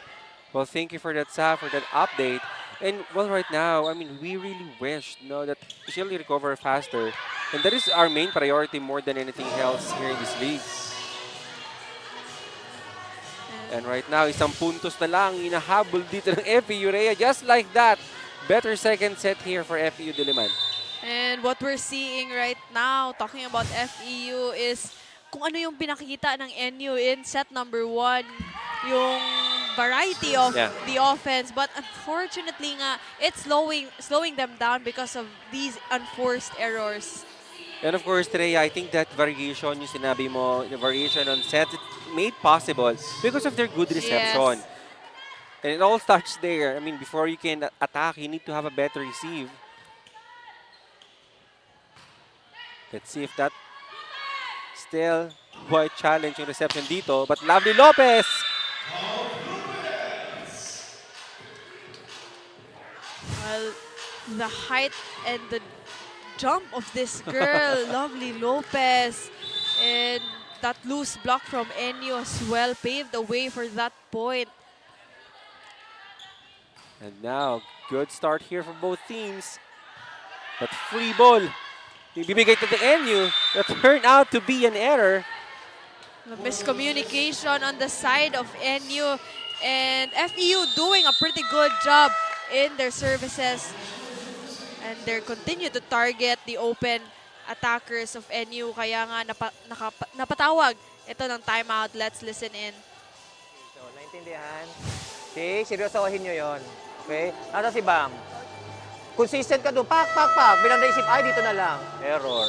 Well, thank you for that, Sa, for that update. And well, right now, we really wish that she'll recover faster. And that is our main priority more than anything else here in this league. And right now, isang puntos na lang inahabol dito ng FEU Rhea. Just like that, better second set here for FEU Diliman. And what we're seeing right now, talking about FEU, is kung ano yung pinakita ng NU in set number 1, yung variety of the offense. But unfortunately nga, it's slowing them down because of these unforced errors. And of course, Rhea, I think that variation, yung sinabi mo, the variation on sets, it's made possible because of their good reception. Yes. And it all starts there. Before you can attack, you need to have a better receive. Let's see if that still quite challenging reception dito. But Lovely Lopez! Well, the height and the jump of this girl, Lovely Lopez, and that loose block from NU as well paved the way for that point. And now, good start here for both teams. But free ball. Ibibigay to the NU. That turned out to be an error. The miscommunication on the side of NU, and FEU doing a pretty good job in their services. And they continue to target the open attackers of NU. Kaya nga napatawag ito ng timeout. Let's listen in. So, naintindihan? Okay, seryosohin nyo yun. Okay? Nasa si Bam. Consistent ka doon. Pak, pak, pak. Bilang naisip, ay, dito na lang. Error.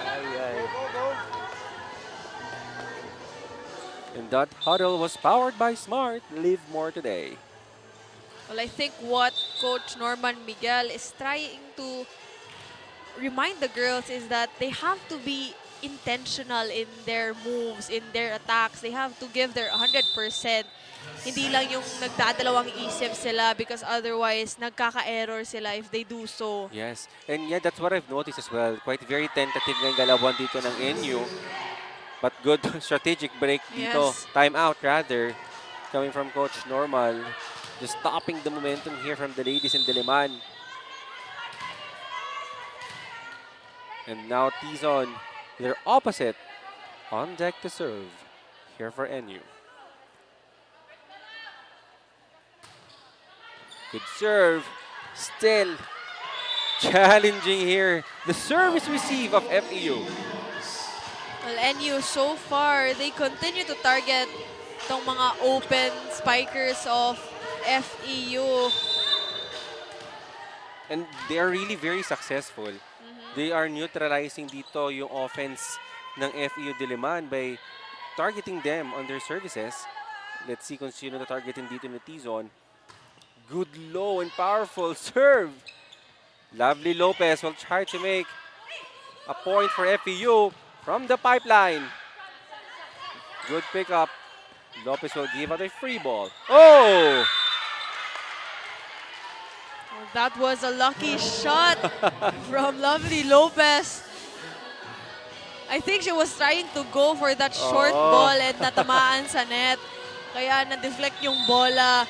Ay, ay. And that huddle was powered by Smart. Live more today. Well, I think what Coach Norman Miguel is trying to remind the girls is that they have to be intentional in their moves, in their attacks. They have to give their 100%. Hindi lang yung nagdadalawang isip sila because otherwise nagkaka-error sila if they do so. Yes. And yeah, that's what I've noticed as well. Quite very tentative ng galawan dito ng NU. But good strategic break dito. Yes. Time out rather. Coming from Coach Normal. Just stopping the momentum here from the ladies in Diliman. And now Tizon, their opposite, on deck to serve here for NU. Good serve. Still challenging here. The service receive of FEU. Well, NU so far, they continue to target itong mga open spikers of FEU. And they are really very successful. They are neutralizing dito yung offense ng FEU Diliman by targeting them on their services. Let's see kung sino na targeting dito ni Tizon. Good low and powerful serve. Lovely Lopez will try to make a point for FEU from the pipeline. Good pickup. Lopez will give out a free ball. Oh! Well, That was a lucky shot from Lovely Lopez. I think she was trying to go for that short ball and natamaan sa net. Kaya na-deflect yung bola.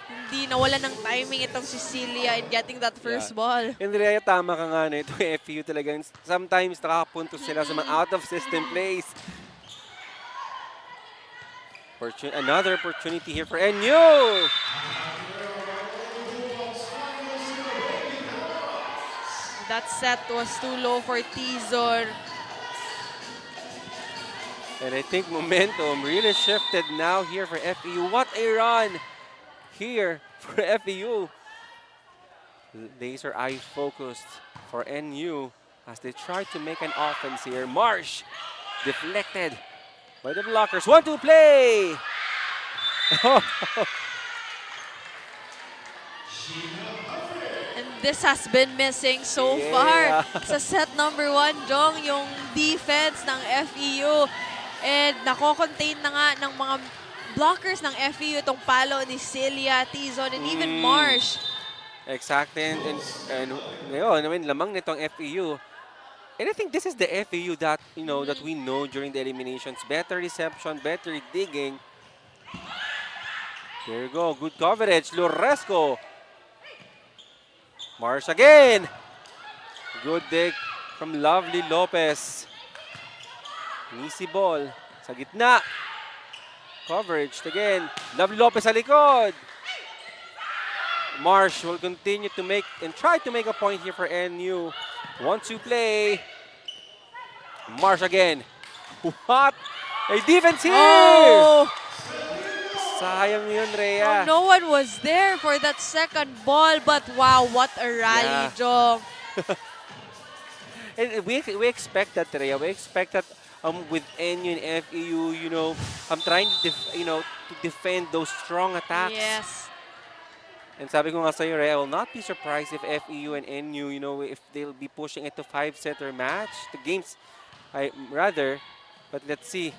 Hindi nawala ng timing itong Cecilia in getting that first ball. And Rhea, tama ka nga na ito. FEU talagang sometimes nakakapunto sila sa mga out-of-system plays. Another opportunity here for NU. That set was too low for Tizon. And I think momentum really shifted now here for FEU. What a run here for FEU. Laser eye focused for NU as they try to make an offense here. Marsh deflected by the blockers. 1-2 play. And this has been missing so far sa set number 1, Jong, yung defense ng FEU. And nako-contain na nga ng mga blockers ng FEU itong palo ni Celia, Tizon, and even Marsh. Exactly. And ngayon, I mean, lamang nitong FEU. And I think this is the FEU that, you know, that we know during the eliminations. Better reception, better digging. There you go. Good coverage. Loresco. Marsh again. Good dig from Lovely Lopez. Easy ball. Sa gitna. Coverage again. Lovely Lopez sa likod. Marsh will continue to make and try to make a point here for NU. 1-2 play. Marsh again. What? A defense here! Oh! Sayang yun, Rhea. No one was there for that second ball, but wow, what a rally, Jong. And we expect that, Rhea. We expect that with NU and FEU, you know, I'm trying to, to defend those strong attacks. Yes. And sabi ko nga sa'yo, Rhea, I will not be surprised if FEU and NU, you know, if they'll be pushing it to 5-setter match. The games, rather. But let's see.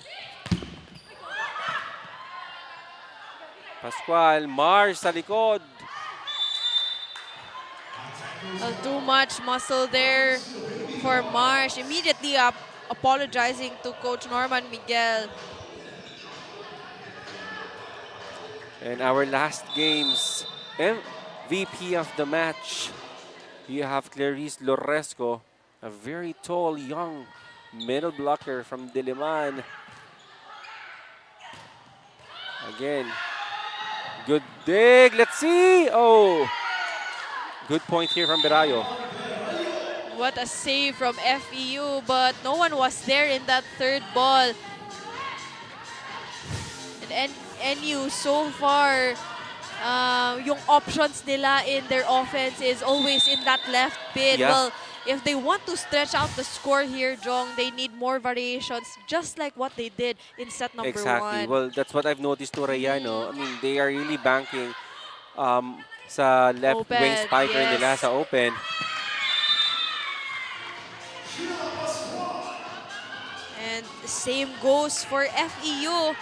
Pascual, Marsh sa likod. Too much muscle there for Marsh. Immediately apologizing to Coach Norman Miguel. And our last games, MVP of the match, you have Clarice Loresco, a very tall, young middle blocker from Diliman. Again, good dig. Let's see. Oh, good point here from Berayo. What a save from FEU, but no one was there in that third ball. And NU so far, yung options nila in their offense is always in that left pit. Yeah. Well, if they want to stretch out the score here, Jong, they need more variations, just like what they did in set number Exactly. 1. Well, that's what I've noticed to Rhea, no? I mean, they are really banking sa left Open, wing spiker yes. nila sa open. And same goes for FEU.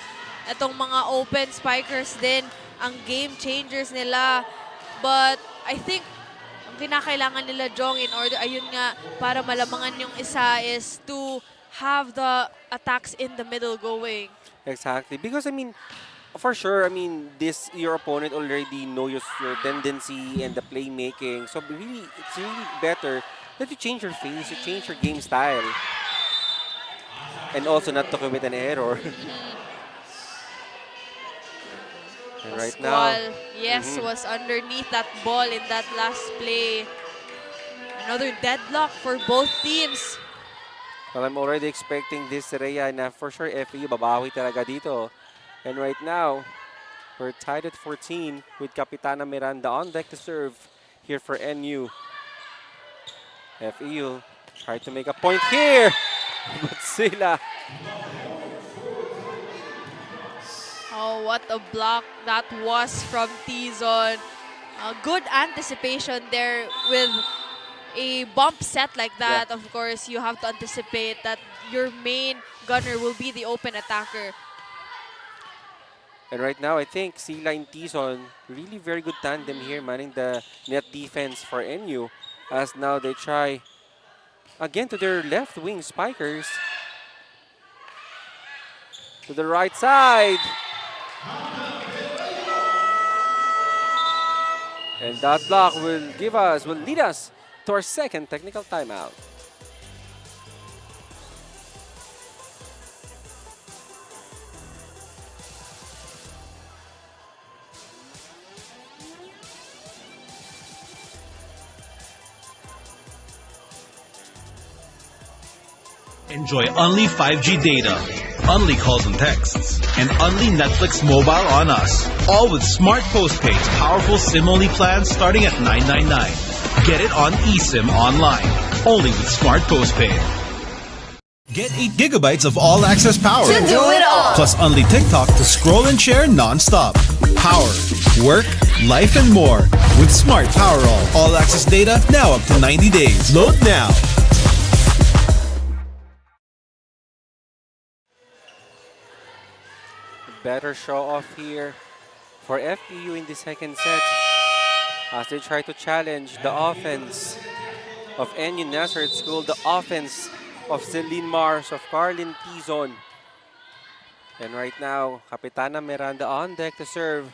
Itong mga open spikers din, ang game changers nila. But I think ang kinakailangan nila, Jong, in order, ayun nga, para malamangan yung isa is to have the attacks in the middle going. Exactly. Because, I mean, for sure, I mean, your opponent already knows your tendency and the playmaking. So, really, it's really better that you change your face, you change your game style. And also not to commit an error. And right now, Pascual, yes, was underneath that ball in that last play. Another deadlock for both teams. well, I'm already expecting this, Rhea, na for sure FEU babawi talaga dito. And right now, we're tied at 14 with Capitana Miranda on deck to serve here for NU. FEU try to make a point here, but sila. Oh, what a block that was from Tizon. Good anticipation there with a bump set like that. Yeah. Of course, you have to anticipate that your main gunner will be the open attacker. And right now, I think Sila and Tizon, really very good tandem here, manning the net defense for NU. As now they try again to their left wing spikers. To the right side. And that block will lead us to our second technical timeout. Enjoy only 5G data, only calls and texts, and only Netflix mobile on us. All with Smart Postpaid's powerful SIM-only plans starting at $9.99. Get it on eSIM online, only with Smart Postpaid. Get 8 gigabytes of all-access power. To do it all. Plus only TikTok to scroll and share non-stop. Power, work, life, and more. With Smart Power All-access data now up to 90 days. Load now. Better show off here for FEU in the second set as they try to challenge the offense of NU Nazareth School, the offense of Celine Mars, of Carlin Tizon. And right now, Capitana Miranda on deck to serve.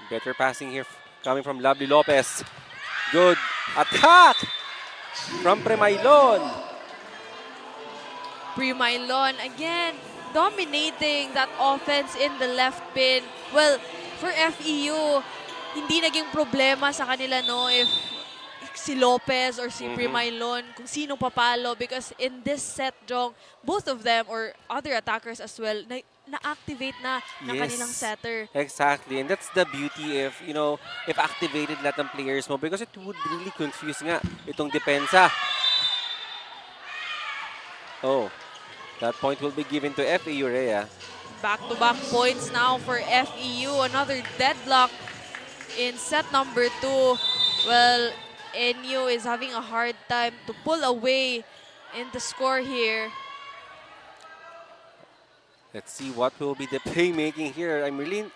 Better passing here coming from Lovely Lopez. Good attack from Premailon. Premailon again dominating that offense in the left pin. Well, for FEU, hindi naging problema sa kanila no if si Lopez or si Premailon kung sino papalo because in this set, Jong, both of them or other attackers as well na-activate na ng kanilang setter. Exactly, and that's the beauty if, you know, if activated lahat ng players mo because it would really confuse nga itong depensa. Oh, that point will be given to FEU, Rhea. Back-to-back points now for FEU. Another deadlock in set number 2. Well, NU is having a hard time to pull away in the score here. Let's see what will be the playmaking here. I'm really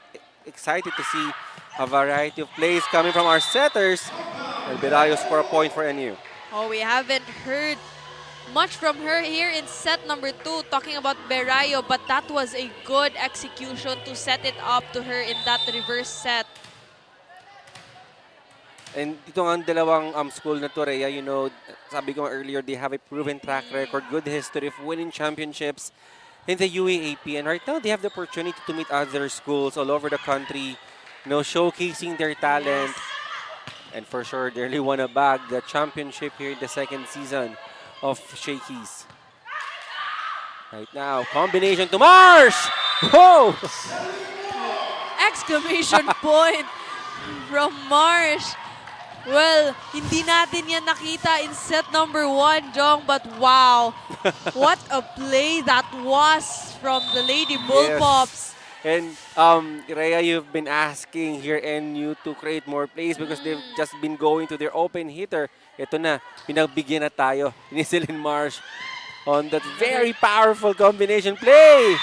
excited to see a variety of plays coming from our setters. And Belayo score a point for NU. Oh, we haven't heard much from her here in set number 2, talking about Berayo, but that was a good execution to set it up to her in that reverse set. And dito nga ang dalawang school na to, Rhea, you know, sabi ko earlier, they have a proven track record, good history of winning championships in the UAAP. And right now, they have the opportunity to meet other schools all over the country, you know, showcasing their talent. And for sure, they really want to bag the championship here in the second season of Shakey's. Right now, combination to Marsh! Oh! Exclamation point from Marsh. Well, hindi natin yan nakita in set number 1, Jong, but wow, what a play that was from the Lady Bullpups. And Rhea, you've been asking here NU to create more plays because they've just been going to their open hitter. Ito na, pinagbigyan na tayo ni Celine Marsh on that very powerful combination play.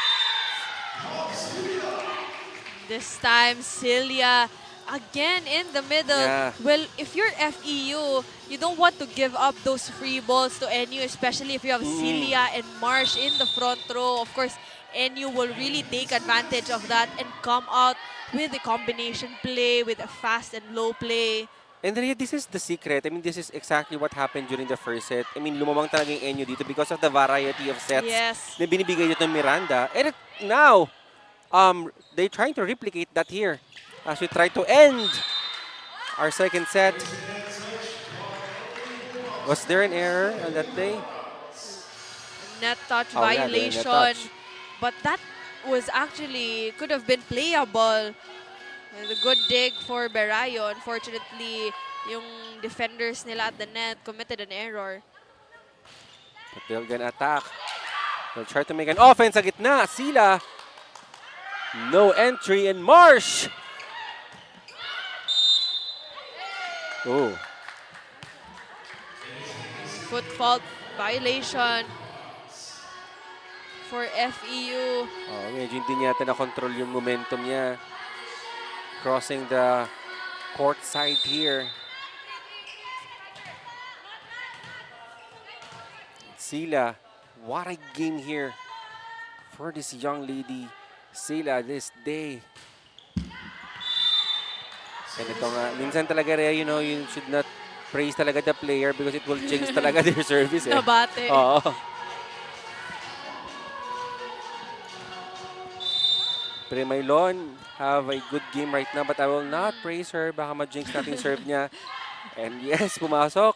This time, Celia again in the middle. Yeah. Well, if you're FEU, you don't want to give up those free balls to NU, especially if you have Celia and Marsh in the front row. Of course, NU will really take advantage of that and come out with a combination play, with a fast and low play. And really, this is the secret. I mean, this is exactly what happened during the first set. I mean, lumamang talaga yung NU dito because of the variety of sets na binibigay dito ng Miranda. And now, they're trying to replicate that here as we try to end our second set. Was there an error on that play? Net touch Oh, yeah, violation. net touch. But that was actually, could have been playable. With a good dig for Berayo. Unfortunately, yung defenders nila at the net committed an error. But they're gonna attack. They'll try to make an offense sa gitna. Sila. No entry in Marsh. Oh. Foot fault violation. for FEU. Oh, medyo hindi niya na-control yung momentum niya. Crossing the court side here. Sila, what a game here for this young lady. Sila this day. And ito nga, minsan talaga Rhea, you know, you should not praise talaga the player because it will change talaga their service. Eh. Nabate. Oo. Premaylon have a good game right now but I will not praise her. Baka ma-jinx natin serve niya. And yes, pumasok.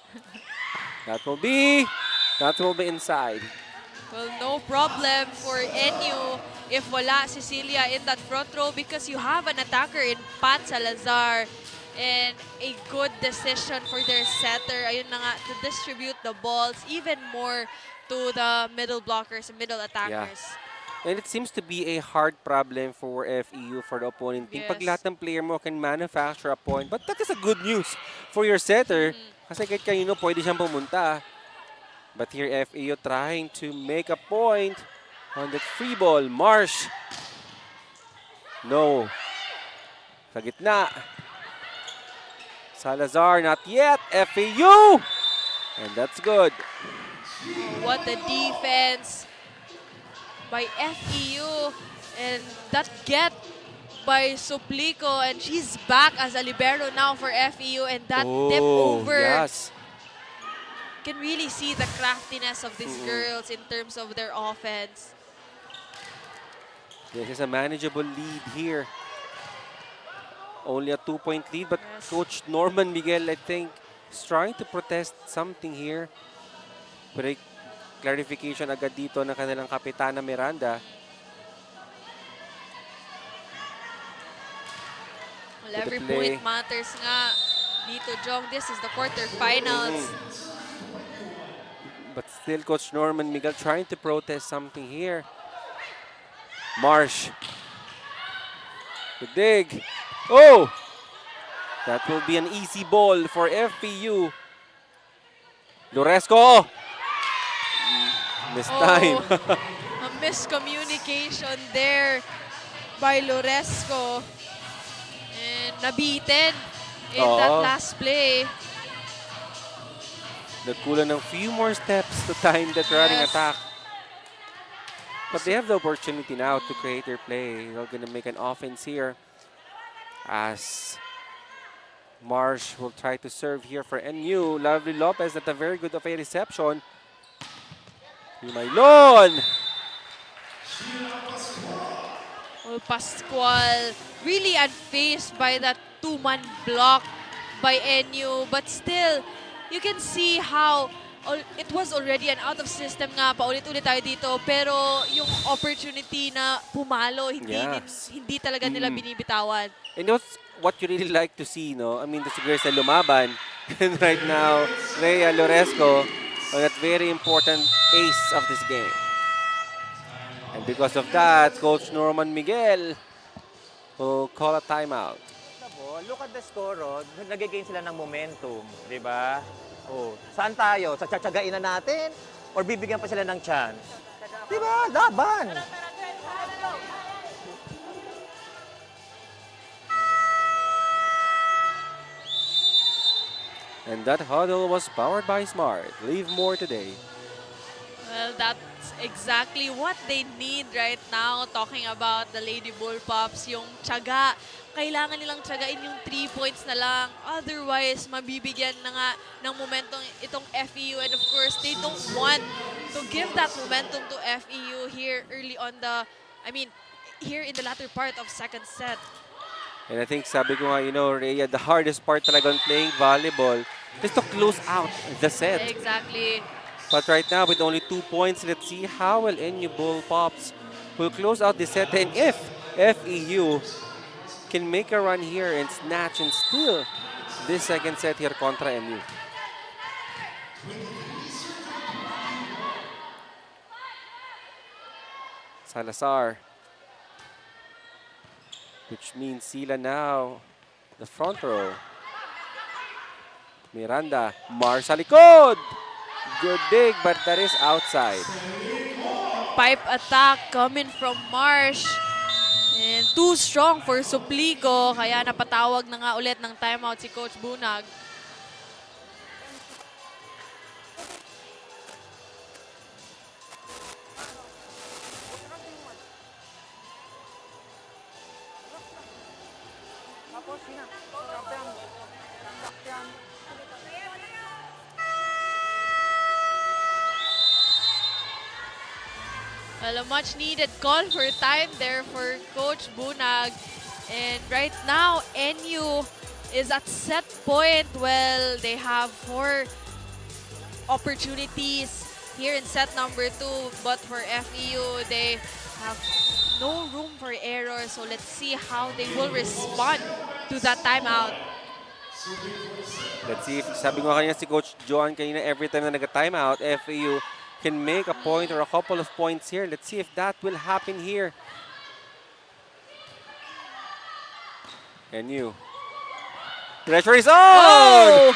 That will be inside. Well, no problem for NU if wala Cecilia in that front row because you have an attacker in Pat Salazar and a good decision for their setter. Ayun na nga, to distribute the balls even more to the middle blockers, middle attackers. And it seems to be a hard problem for FEU, for the opponent team. Yes. Pag lahat ng player mo can manufacture a point, but that is a good news for your setter. Kasi kahit kanino pwede siyang pumunta. But here FEU trying to make a point on that free ball. Marsh. No. Sa gitna. Salazar, not yet. FEU. And that's good. What a defense by FEU, and that get by Suplico, and she's back as a libero now for FEU, and that tip over. Yes. Can really see the craftiness of these girls in terms of their offense. This is a manageable lead here. Only a 2-point lead, but Yes. Coach Norman Miguel, I think, is trying to protest something here. But a clarification agad dito ng kanilang kapitana Miranda. Well, Good every play. point matters nga dito, Jong. This is the quarterfinals. But still, Coach Norman Miguel trying to protest something here. Marsh. Good dig. Oh! That will be an easy ball for FPU. Loresco. Missed time. A miscommunication there by Loresco. And nabitin in that Oo. last play. Nagkulang ng few more steps to time that running Yes. attack. But they have the opportunity now to create their play. They're going to make an offense here as Marsh will try to serve here for NU. Lovely Lopez at a very good of a reception. Maylon. Well, Pascual really unfazed by that two-man block by NU. But still, you can see how it was already an out-of-system nga. Paulit-ulit tayo dito. Pero yung opportunity na pumalo, Yes. hindi talaga nila binibitawan. And that's what you really like to see, no? I mean, the girls na lumaban. And right now, Rhea Loresco on that very important ace of this game. And because of that, Coach Norman Miguel will call a timeout. Look at the score, oh. Nag-gain sila ng momentum, di ba? Oh, saan tayo? Sa tsatsagain na natin? Or bibigyan pa sila ng chance? Di ba? Laban! And that huddle was powered by Smart. Leave more today. Well, that's exactly what they need right now. Talking about the Lady Bullpups, yung tiyaga. Kailangan nilang tiyagain yung 3 points na lang. Otherwise, mabibigyan na nga ng momentum itong FEU. And of course, they don't want to give that momentum to FEU here early on here in the latter part of second set. And I think sabi ko nga, you know, Rhea, the hardest part talaga on playing volleyball is to close out the set. Exactly. But right now, with only 2 points, let's see how well NU Bullpups will close out the set. And if FEU can make a run here and snatch and steal this second set here contra NU. Salazar. Which means Sila now, the front row. Miranda, Mars sa likod. Good dig, but that is outside. pipe attack coming from Marsh. And too strong for Suplico, kaya napatawag na nga ulit ng timeout si Coach Bunag. Well, a much needed call for time there for Coach Bunag. And right now, NU is at set point. Well, they have 4 opportunities here in set number 2. But for FEU, they have no room for error. So let's see how they will respond to that timeout. Let's see if, sabi ko kanina si Coach John kanina, every time na nag-timeout, FAU can make a point or a couple of points here. Let's see if that will happen here. NU. Pressure is on! Oh!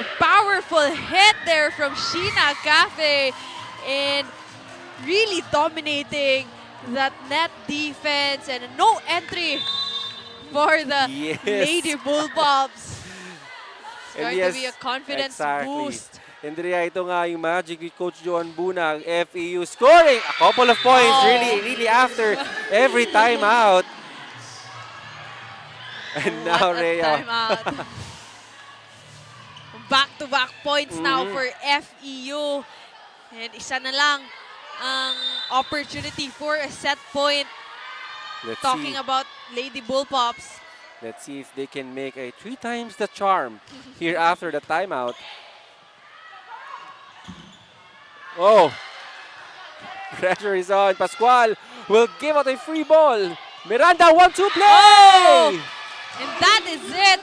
A powerful hit there from Sheena Cafe and really dominating that net defense and no entry for the Lady Bullpups. It's going to be a confidence boost. And ito nga yung magic with Coach John Bunag, FEU scoring a couple of points really after every timeout. And now Rhea. Back-to-back points now for FEU. And isa na lang ang opportunity for a set point. Talking about Lady Bullpups. Let's see if they can make a 3 times the charm here after the timeout. Oh, pressure is on. Pascual will give out a free ball. Miranda 1-2 play! Oh! And that is it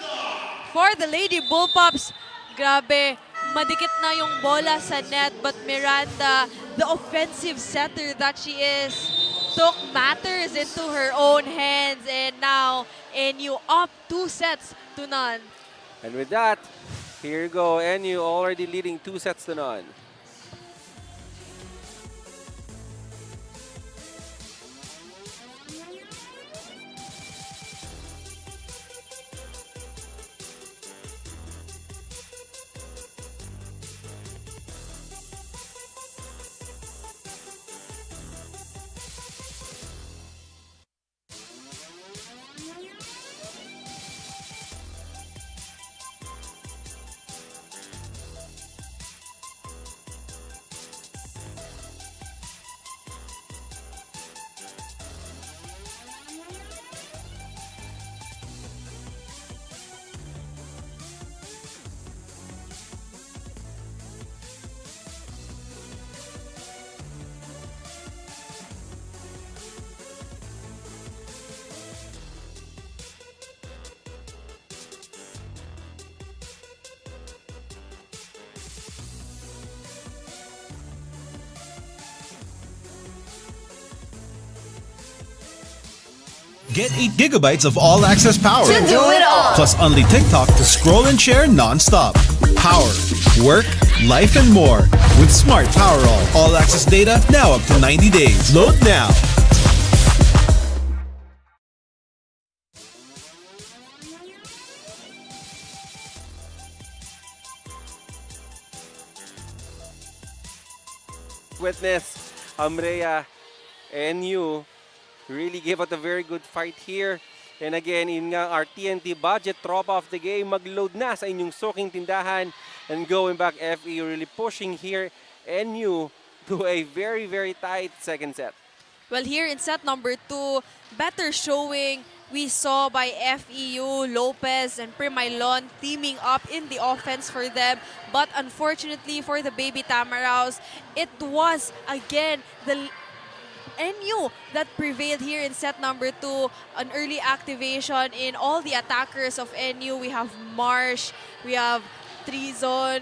for the Lady Bullpups. Grabe, madikit na yung bola sa net, but Miranda, the offensive setter that she is, took matters into her own hands, and now NU up 2-0. And with that, here you go. NU already leading 2-0. Get 8 gigabytes of all-access power. To do it all. Plus only TikTok to scroll and share non-stop. Power, work, life, and more. With Smart Power all-access data now up to 90 days. Load now. Witness, Amrea, NU really gave out a very good fight here. And again, in nga our TNT budget, tropa of the game, mag-load na sa inyong soking tindahan. And going back, FE really pushing here NU to a very tight second set. Well, here in set number 2, better showing we saw by FEU, Lopez, and Primailon teaming up in the offense for them. But unfortunately for the Baby Tamaraws, it was again the NU that prevailed here in set number 2. An early activation in all the attackers of NU. We have Marsh, we have Trizon,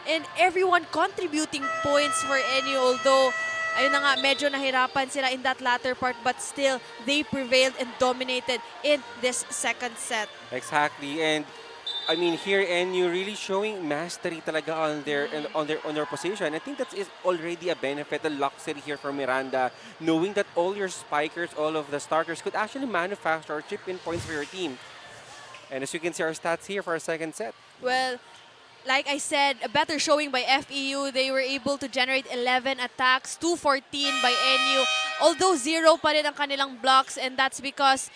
and everyone contributing points for NU. Although, ayun na nga, medyo nahirapan sila in that latter part, but still, they prevailed and dominated in this second set. Exactly. And I mean, here NU really showing mastery talaga on their position. I think that is already a benefit, a luxury here for Miranda, knowing that all your spikers, all of the starters could actually manufacture or chip in points for your team. And as you can see our stats here for our second set. Well, like I said, a better showing by FEU. They were able to generate 11 attacks, 214 by NU. Although 0 pa rin ang kanilang blocks, and that's because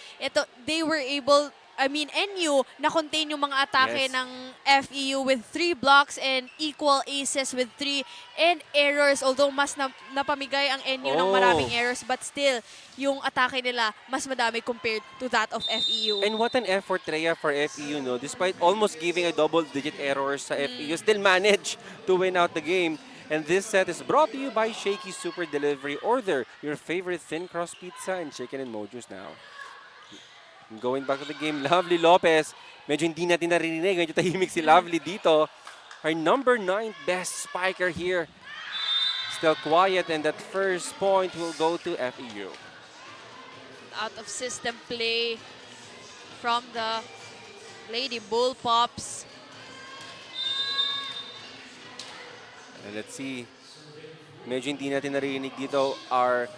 they were able, NU na-contain yung mga atake Yes. ng FEU with 3 blocks and equal aces with 3 and errors. Although mas napamigay ang NU ng maraming errors, but still, yung atake nila mas madami compared to that of FEU. And what an effort, Rhea, for FEU, no? Despite almost giving a double-digit errors sa FEU, still managed to win out the game. And this set is brought to you by Shakey Super Delivery. Order your favorite thin crust pizza and chicken and mojos now. Going back to the game, Lovely Lopez. Medyo hindi natin narinig. Medyo tahimik si Lovely dito. Our number 9 best spiker here. Still quiet, and that first point will go to FEU. Out of system play from the Lady Bull Pops. And let's see. Medyo hindi natin narinig dito our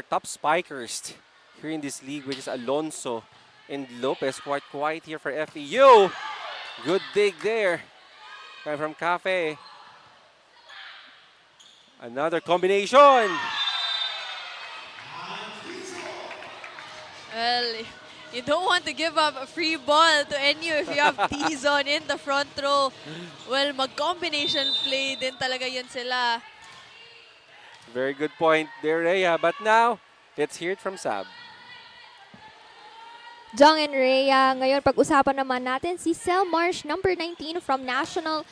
top spikers here in this league, which is Alonso and Lopez. Quite quiet here for FEU. Good dig there. Coming from Cafe. Another combination. Well, you don't want to give up a free ball to NU if you have T-zone in the front row. Well, mag-combination play din talaga yun sila. Very good point there, Rhea. But now, let's hear it from Sab. Jong and Rhea, ngayon pag-usapan naman natin si Sel Marsh, number 19 from National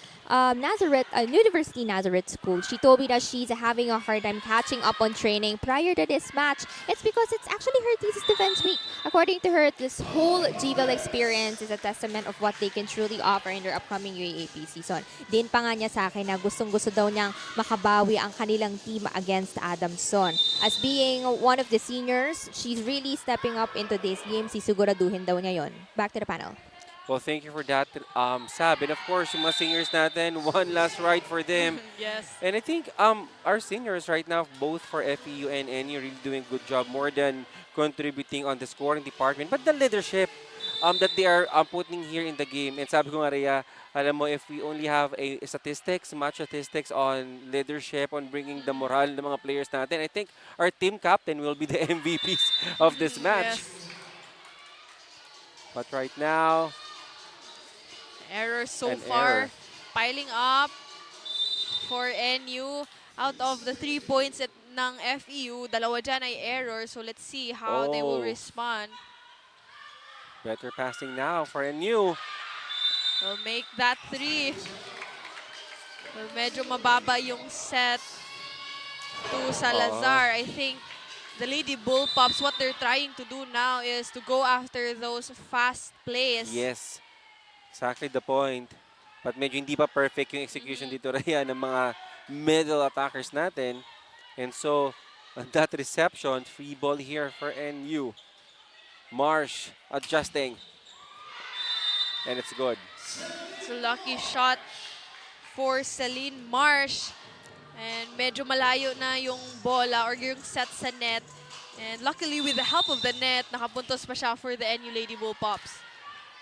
University Nazareth School. She told me that she's having a hard time catching up on training prior to this match. It's because it's actually her thesis defense week. According to her, this whole GVIL experience is a testament of what they can truly offer in their upcoming UAAP season. Din pa nga niya sa akin na gustong-gusto daw niyang makabawi ang kanilang team against Adamson. As being one of the seniors, she's really stepping up into this game. Sisiguraduhin daw niya yon. Back to the panel. Well, thank you for that, Sab. And of course, yung mga seniors natin, one last ride for them. Yes. And I think our seniors right now, both for FEU and NU, really doing a good job, more than contributing on the scoring department, but the leadership that they are putting here in the game. And sabi ko nga, Rhea, alam mo, if we only have a match statistics on leadership, on bringing the morale ng mga players natin, I think our team captain will be the MVPs of this match. Yes. But right now, Errors so An far error. piling up for NU. Out of the 3 points ng FEU, dalawa dyan ay error. So let's see how they will Oh. respond. better passing now for NU. Will make that 3. Well, medyo mababa yung set to Salazar. I think the Lady Bull Pops, what they're trying to do now is to go after those fast plays. Yes, exactly the point. But medyo hindi pa perfect yung execution dito, Rhea, ng mga middle attackers natin. And so, on that reception, free ball here for NU. Marsh adjusting. And it's good. It's a lucky shot for Celine Marsh. And medyo malayo na yung bola or yung set sa net. And luckily, with the help of the net, nakapuntos pa siya for the NU Lady Bull Pops.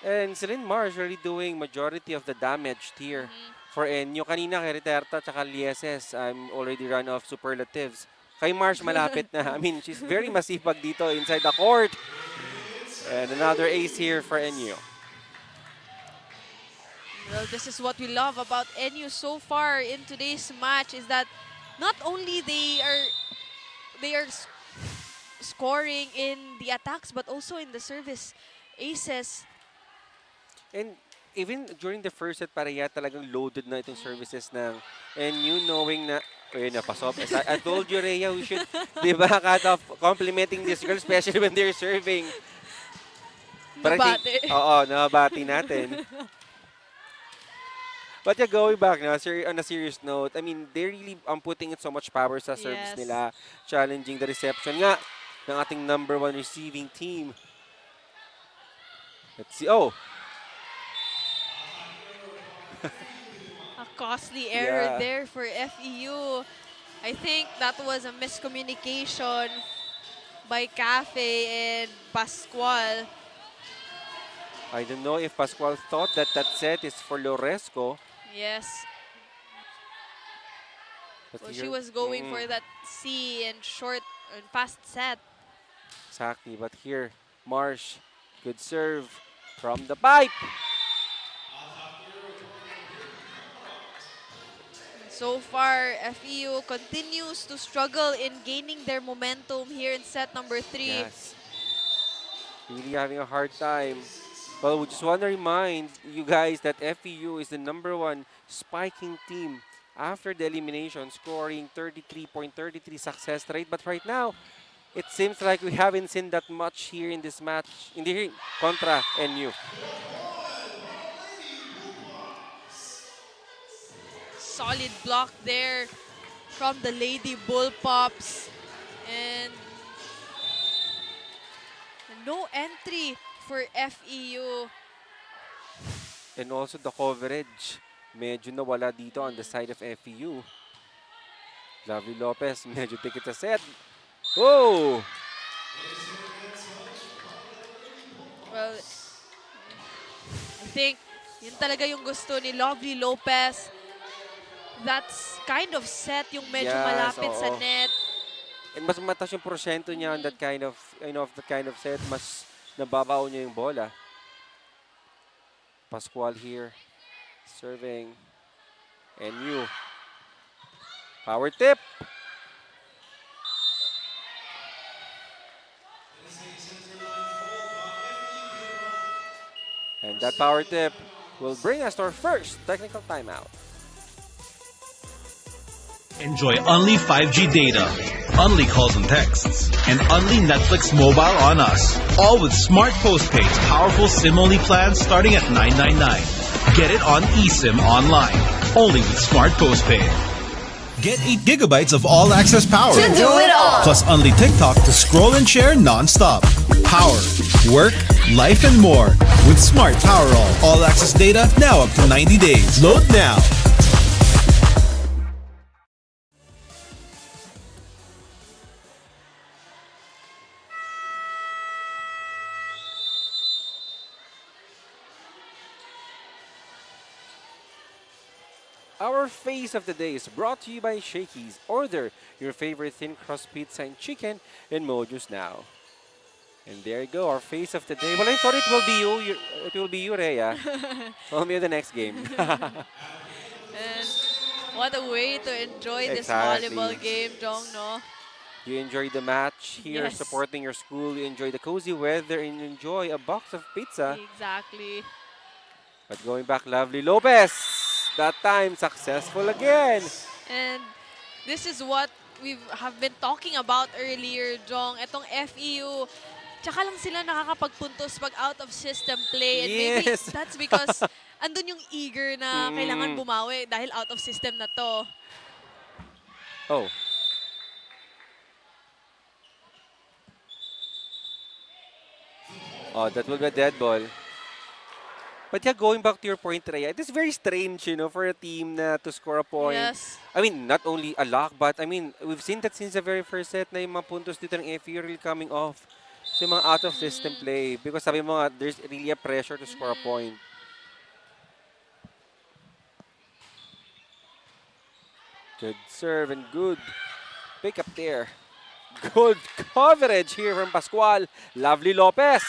And Celine Marsh really doing majority of the damage here for NU. Kanina kay Riterta at Lieses, I'm already run off superlatives. Kay Marsh malapit na. I mean, she's very masipag dito inside the court. And another ace here for NU. Well, this is what we love about NU so far in today's match, is that not only they are scoring in the attacks but also in the service aces. And even during the first set, pareha talagang loaded na itong services ng NU, knowing na, ayun na, pasop. I told you, Rhea, we should, di ba, cut off complimenting this girl, especially when they're serving. But I think, oo, nabati natin. But yeah, going back now, on a serious note, I mean, they're really putting in so much power sa service nila, challenging the reception nga ng ating number 1 receiving team. Let's see. Oh, Costly error Yeah. there for FEU. I think that was a miscommunication by Cafe and Pascual. I don't know if Pascual thought that that set is for Loresco. Yes. But Well, she here, was going for that C and short and fast set. exactly. But here, Marsh, good serve from the pipe. So far, FEU continues to struggle in gaining their momentum here in set number 3. Yes, really having a hard time. Well, we just want to remind you guys that FEU is the #1 spiking team after the elimination, scoring 33.33 success rate. But right now, it seems like we haven't seen that much here in this match, in the contra NU. Solid block there from the Lady Bull Pops. And no entry for FEU. And also the coverage, medyo nawala dito on the side of FEU. Lovely Lopez, medyo tikit sa set. Oh! Well, I think yun talaga yung gusto ni Lovely Lopez. That's kind of set yung medyo Yes, malapit sa oo. net. And mas mataas yung porsyento niya on that kind of, that kind of set, mas nababaw niya yung bola. Pascual here, serving. NU. Power tip. And that power tip will bring us to our first technical timeout. Enjoy only 5G data, only calls and texts, and only Netflix mobile on us. All with smart postpaid's powerful SIM-only plans starting at $9.99. Get it on eSIM online, only with smart postpaid. Get 8 gigabytes of all-access power. To do it all. Plus only TikTok to scroll and share non-stop. Power, work, life, and more. With Smart Power All-access data now up to 90 days. Load now. Our face of the day is brought to you by Shakey's. Order your favorite thin crust pizza and chicken in Mojo's now. And there you go, our face of the day. Well, I thought it will be you. It will be you, Rhea. Well, maybe the next game. And what a way to enjoy this Exactly. volleyball game, Jong, no? You enjoy the match here, Yes. supporting your school. You enjoy the cozy weather and you enjoy a box of pizza. Exactly. But going back, Lovely Lopez. That time, successful again. And this is what we have been talking about earlier, Jong. Itong FEU, tsaka lang sila nakakapagpuntos pag out of system play. And maybe Yes. that's because andun yung eager na kailangan bumawi dahil out of system na to. Oh. Oh, that will be a dead ball. But yeah, going back to your point, Rhea, it is very strange, for a team to score a point. Yes. I mean, not only a lock, but I mean, we've seen that since the very first set na yung mga puntos dito ng FEU really coming off. So yung mga out of system play. Because sabi mo nga, there's really a pressure to score a point. Good serve and good pick up there. Good coverage here from Pascual. Lovely Lopez.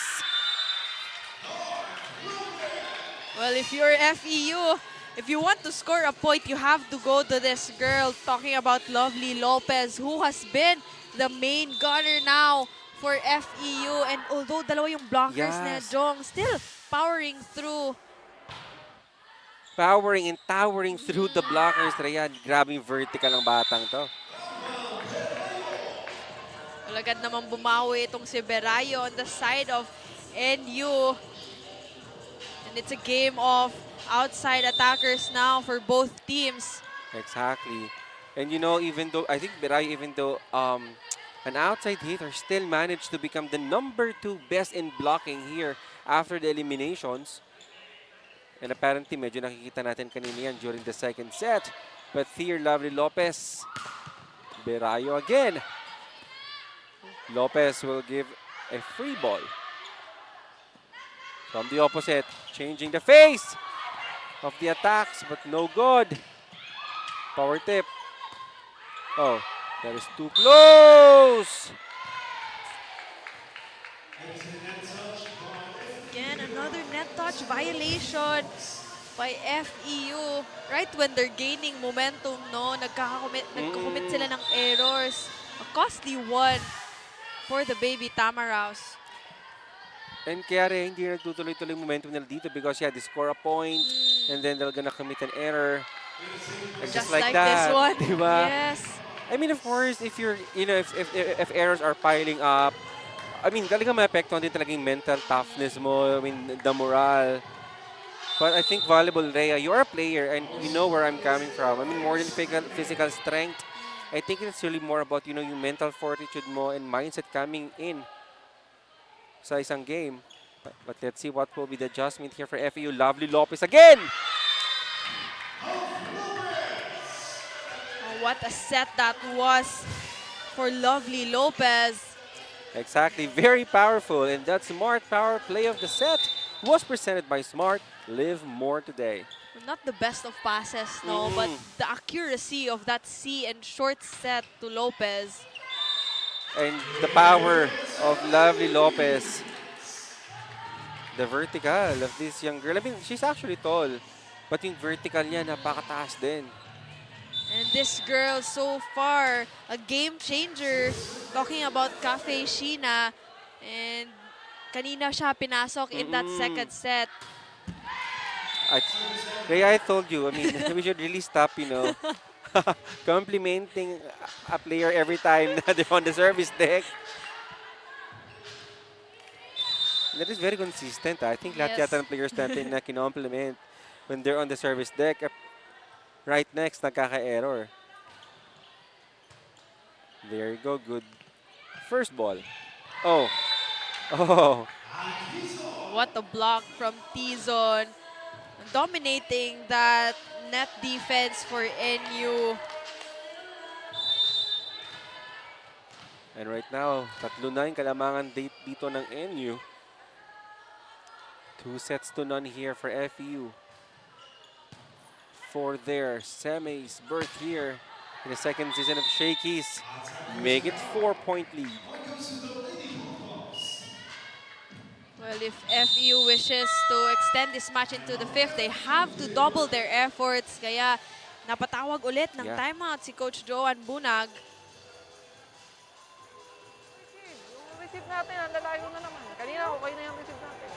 Well, if you're FEU, if you want to score a point, you have to go to this girl talking about Lovely Lopez, who has been the main gunner now for FEU. And although dalawa yung blockers na Yes. Jong, still powering through. Powering and towering through the blockers. Rhea, grabe yung vertical ng batang to. Well, agad naman bumawi itong si Berayo on the side of NU. And it's a game of outside attackers now for both teams. Exactly. And even though, I think Biray, even though an outside hitter, still managed to become the #2 best in blocking here after the eliminations. And apparently, medyo nakikita natin kanina yan during the second set. But here, Lovely Lopez. Berayo again. Lopez will give a free ball. From the opposite, changing the face of the attacks, but no good. Power tip. Oh, that is too close. Again, another net touch violation by FEU. Right when they're gaining momentum, no, nagko-commit sila ng errors. A costly one for the baby Tamaraws. And kaya rin, hindi nagtutuloy-tuloy momentum nila dito because yeah, they score a point and then they're gonna commit an error. And Just like this one. Diba? Yes. I mean, of course, if you're, you know, if errors are piling up, I mean, talagang maapektuhan din talaga yung mental toughness mo, I mean, the morale. But I think volleyball, Rhea, you're a player and you know where I'm coming from. I mean, more than physical strength, I think it's really more about, you know, yung mental fortitude mo and mindset coming in sa isang game. But let's see what will be the adjustment here for FEU. Lovely Lopez again! Oh, what a set that was for Lovely Lopez. Exactly, very powerful. And that smart power play of the set was presented by Smart. Live more today. Not the best of passes, no, but the accuracy of that C and short set to Lopez. And the power of Lovely Lopez. The vertical of this young girl. I mean, she's actually tall. But yung vertical niya, napakataas din. And this girl, so far, a game changer. Talking about Cafe Sheena. And kanina siya pinasok in that second set. Kaya I told you, I mean, we should really stop, you know, complimenting a player every time na they're on the service deck. That is very consistent. I think lahat Yes. yata ng players natin na kinompliment when they're on the service deck. Right next, nagkaka-error. There you go. Good first ball. Oh. Oh. What a block from Tizon. Dominating that net defense for NU. And right now, 3-9 kalamangan dito ng NU. 2-0 here for FEU. For their semis berth here in the second season of Shakey's. Make it 4-point lead. Well, if FEU wishes to extend this match into the fifth, they have to double their efforts. Kaya napatawag ulit ng timeout si Coach Joan Bunag. Yung receive natin, ang lalayo na naman. Kanina, okay na yung receive natin.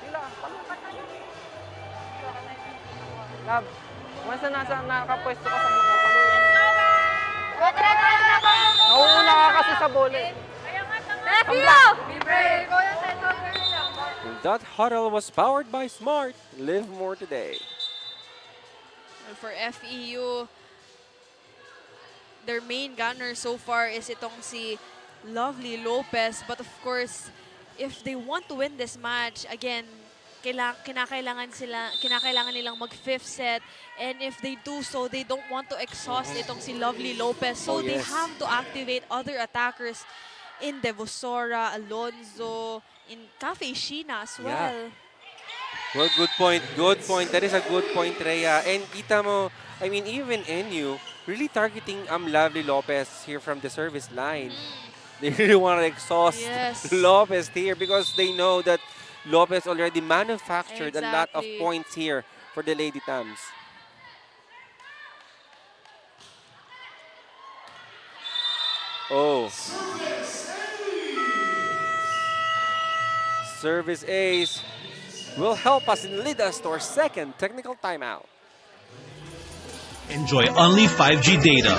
Sila, palukan na yun. Lab, once na nakapwesto ka sa muna, palukan na. Nauuna ka kasi sa bola. That huddle was powered by Smart. Live more today. Well, for FEU, their main gunner so far is itong si Lovely Lopez. But of course, if they want to win this match, again, kinakailangan nilang mag-fifth set. And if they do so, they don't want to exhaust itong si Lovely Lopez. So they have to activate other attackers in Devosora, Alonzo, in Cafe Sheena as well. Well, good point. Good point. That is a good point, Rhea. And kita mo, I mean, even NU, really targeting Lovely Lopez here from the service line. They really want to exhaust Lopez here because they know that Lopez already manufactured a lot of points here for the Lady Tams. Oh. Service ace will help us and lead us to our second technical timeout. Enjoy only 5G data,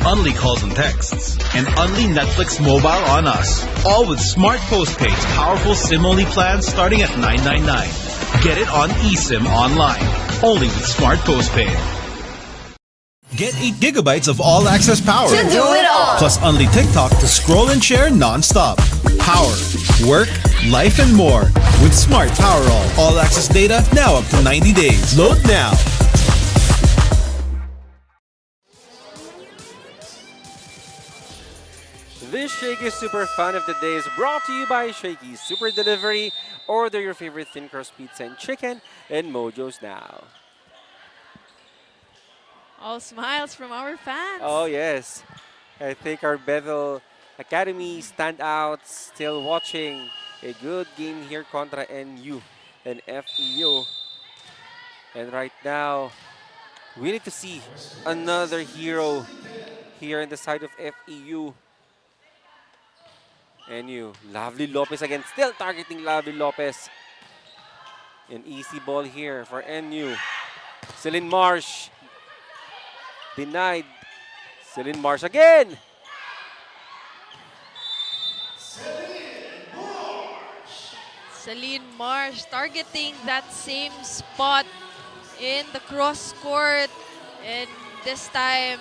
only calls and texts, and only Netflix mobile on us. All with Smart Postpaid's powerful SIM-only plans starting at $9.99. Get it on eSIM online, only with Smart Postpaid. Get 8 gigabytes of all-access power. To do it all. Plus only TikTok to scroll and share non-stop. Power, work, life, and more with Smart Power All access data now up to 90 days. Load now. This Shakey Super Fun of the Day is brought to you by Shakey Super Delivery. Order your favorite thin crust pizza and chicken and Mojo's now. All smiles from our fans. Oh yes, I think our Bethel Academy standouts still watching a good game here contra NU and FEU. And right now, we need to see another hero here in the side of FEU. NU, Lovely Lopez again, still targeting Lovely Lopez. An easy ball here for NU. Celine Marsh, denied. Celine Marsh again. Celine Marsh targeting that same spot in the cross court. And this time,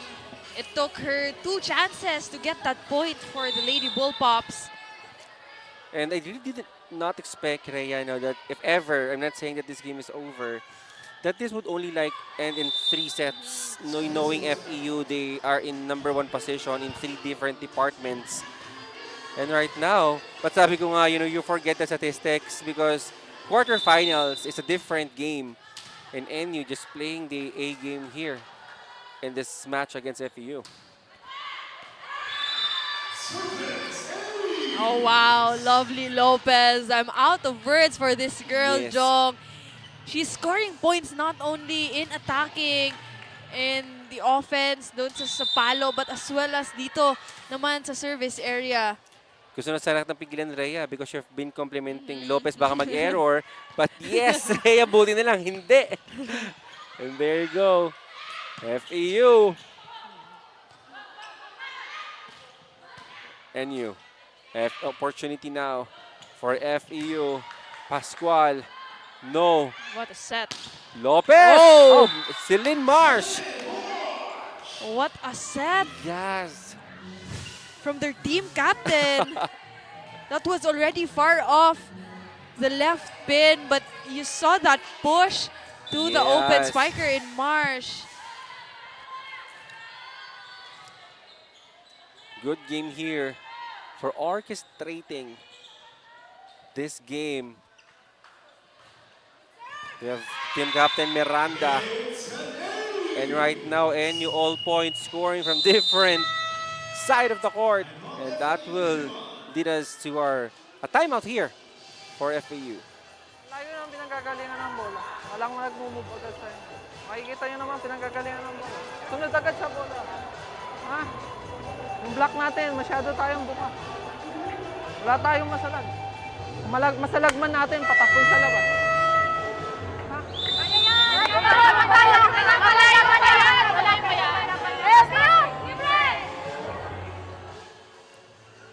it took her 2 chances to get that point for the Lady Bullpops. And I really did not expect, Rhea, that if ever, I'm not saying that this game is over, that this would only like end in 3 sets. Knowing FEU, they are in #1 position in 3 different departments. And right now, but sabi ko nga, you forget the statistics because quarterfinals is a different game. And NU just playing the A game here in this match against FEU. Oh wow, Lovely Lopez. I'm out of words for this girl, Yes. Jong. She's scoring points not only in attacking in the offense, doon sa palo, but as well as dito naman sa service area. Gusto na sana ng pigilan, Rhea, because you've been complimenting Lopez, baka mag-error. But yes, Rhea, buti na lang, hindi. And there you go. FEU. NU. Opportunity now for FEU. Pascual. No. What a set. Lopez! Oh! Celine Marsh! What a set Yes. from their team captain. That was already far off the left pin, but you saw that push to the open Yes. spiker in Marsh. Good game here for orchestrating this game. We have team captain Miranda. And right now, NU all points scoring from different side of the court. And that will lead us to a timeout here for FAU. Layo naman pinanggagalingan ng bola. Walang nag-move agad sa'yo. Makikita nyo naman pinanggagalingan ng bola. Sunod agad sa bola. Ha? Yung block natin, masyado tayong buka. Wala tayong masalag. Masalag man natin, patakol sa labas. Ha?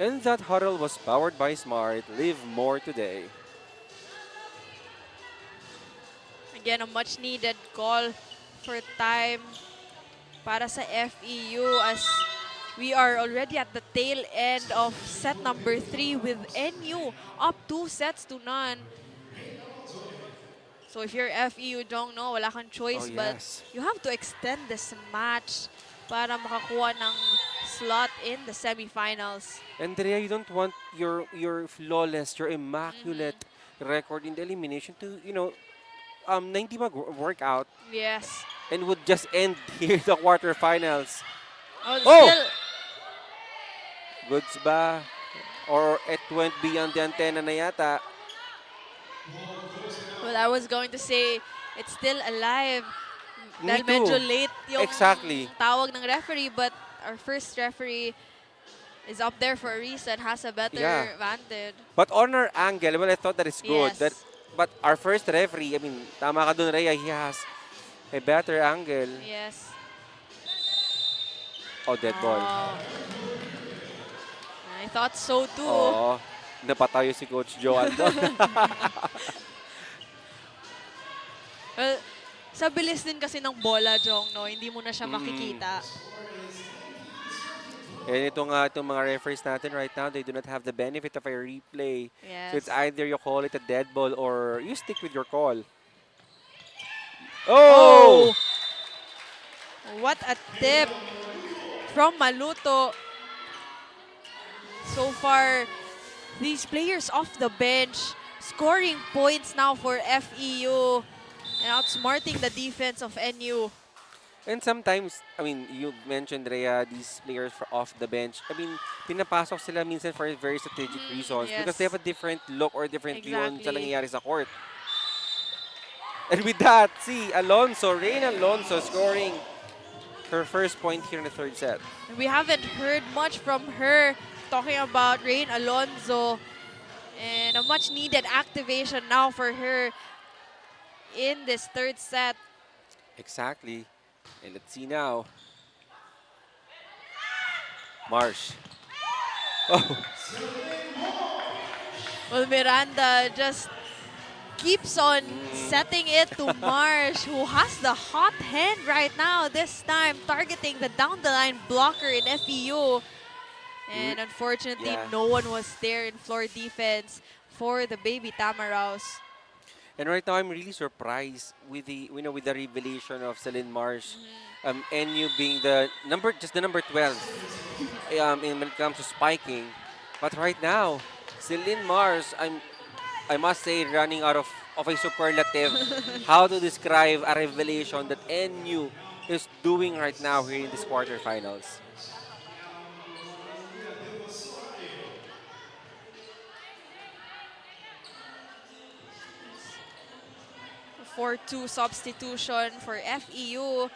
And that huddle was powered by Smart. Live more today. Again, a much-needed call for time para sa FEU as we are already at the tail end of set number 3 with NU up 2-0. So if you're FEU, don't know, wala kang choice, Oh, but yes. you have to extend this match para makakuha ng slot in the semifinals. Andrea, you don't want your flawless, your immaculate record in the elimination to, 90 workout Yes. and would just end here the quarterfinals. Oh, Oh! still, Goods ba? Or it went beyond the antenna na yata. well, I was going to say, it's still alive. Me Dahil too. medyo late yung Exactly. tawag ng referee, but our first referee is up there for a reason, has a better Yeah. vantage. But on our angle, well, I thought that is good. Yes. But our first referee, tama ka dun, Rhea, he has a better angle. Yes. Oh, dead ball. Oh. I thought so too. Oo. Napatayo si Coach Joan doon. Well, Sa bilis din kasi ng bola, Jong, no? Hindi mo na siya makikita. And itong mga referees natin right now, they do not have the benefit of a replay. Yes. So it's either you call it a dead ball or you stick with your call. Oh! What a tip from Maluto. So far, these players off the bench scoring points now for FEU and outsmarting the defense of NU. And sometimes, I mean, you mentioned, Rhea, these players for off the bench. I mean, pinapasok sila minsan for very strategic reasons because they yes. have a different look or different view on sa Exactly. nangyayari sa court. And with that, see, Rain Alonso scoring her first point here in the third set. We haven't heard much from her talking about Rain Alonso and a much needed activation now for her in this third set. Exactly. And let's see now. Marsh. Oh, Well, Miranda just keeps on setting it to Marsh, who has the hot hand right now, this time targeting the down-the-line blocker in FEU. And unfortunately, Yeah. no one was there in floor defense for the baby Tamaraws. and right now I'm really surprised with the with the revelation of Celine Marsh, NU being the number 12 when it comes to spiking. But right now, Celine Marsh, I must say, running out of a superlative how to describe a revelation that NU is doing right now here in this quarterfinals. 4-2 substitution for FEU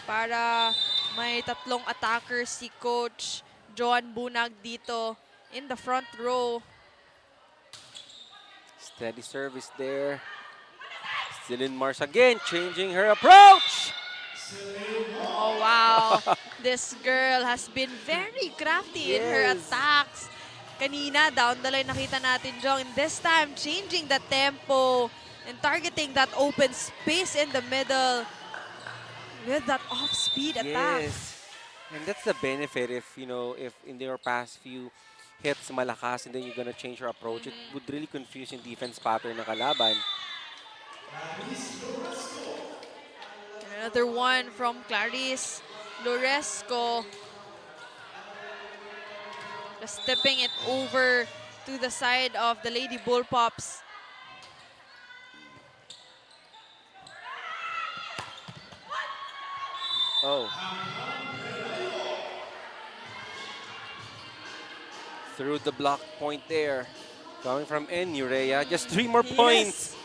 para may tatlong attackers si Coach Joan Bunag dito in the front row. Steady service there. Celine Marsh again changing her approach. Oh, wow. This girl has been very crafty in her Yes. attacks. Kanina, down the line nakita natin, Jong. And this time, changing the tempo and targeting that open space in the middle with that off-speed attack. Yes. And that's the benefit if in your past few hits malakas and then you're gonna change your approach. It would really confuse yung defense pattern ng kalaban. And another one from Clarice Loresco. Just stepping it over to the side of the Lady Bullpups. Oh. Through the block point there. Coming from NU, Rhea. Just 3 more points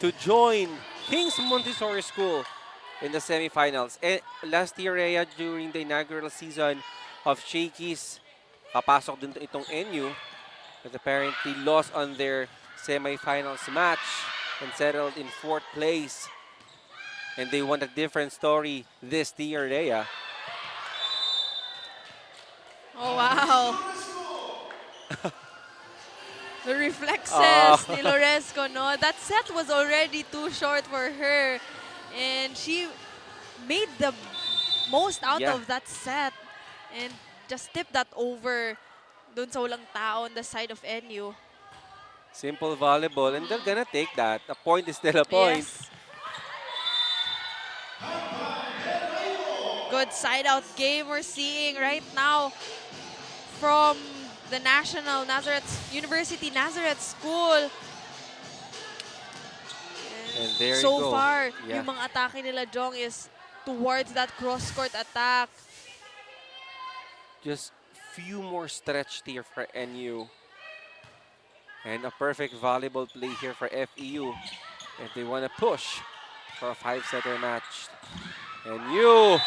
to join King's Montessori School in the semifinals. And last year, Rhea, during the inaugural season of Shakey's, kapasok din itong NU, but apparently lost on their semifinals match and settled in 4th place. And they want a different story this year, Rhea. Oh, wow. The reflexes ni Loresco, no? That set was already too short for her. And she made the most out of that set. And just tipped that over dun sa walang tao on the side of NU. Simple volleyball, and they're gonna take that. A point is still a point. Yes. Good side-out game we're seeing right now from the National University Nazareth School. And there you So go. far, Yeah. yung mga atake nila, Jong, is towards that cross-court attack. Just few more stretch here for NU. And a perfect volleyball play here for FEU if they want to push for a 5-setter match. NU.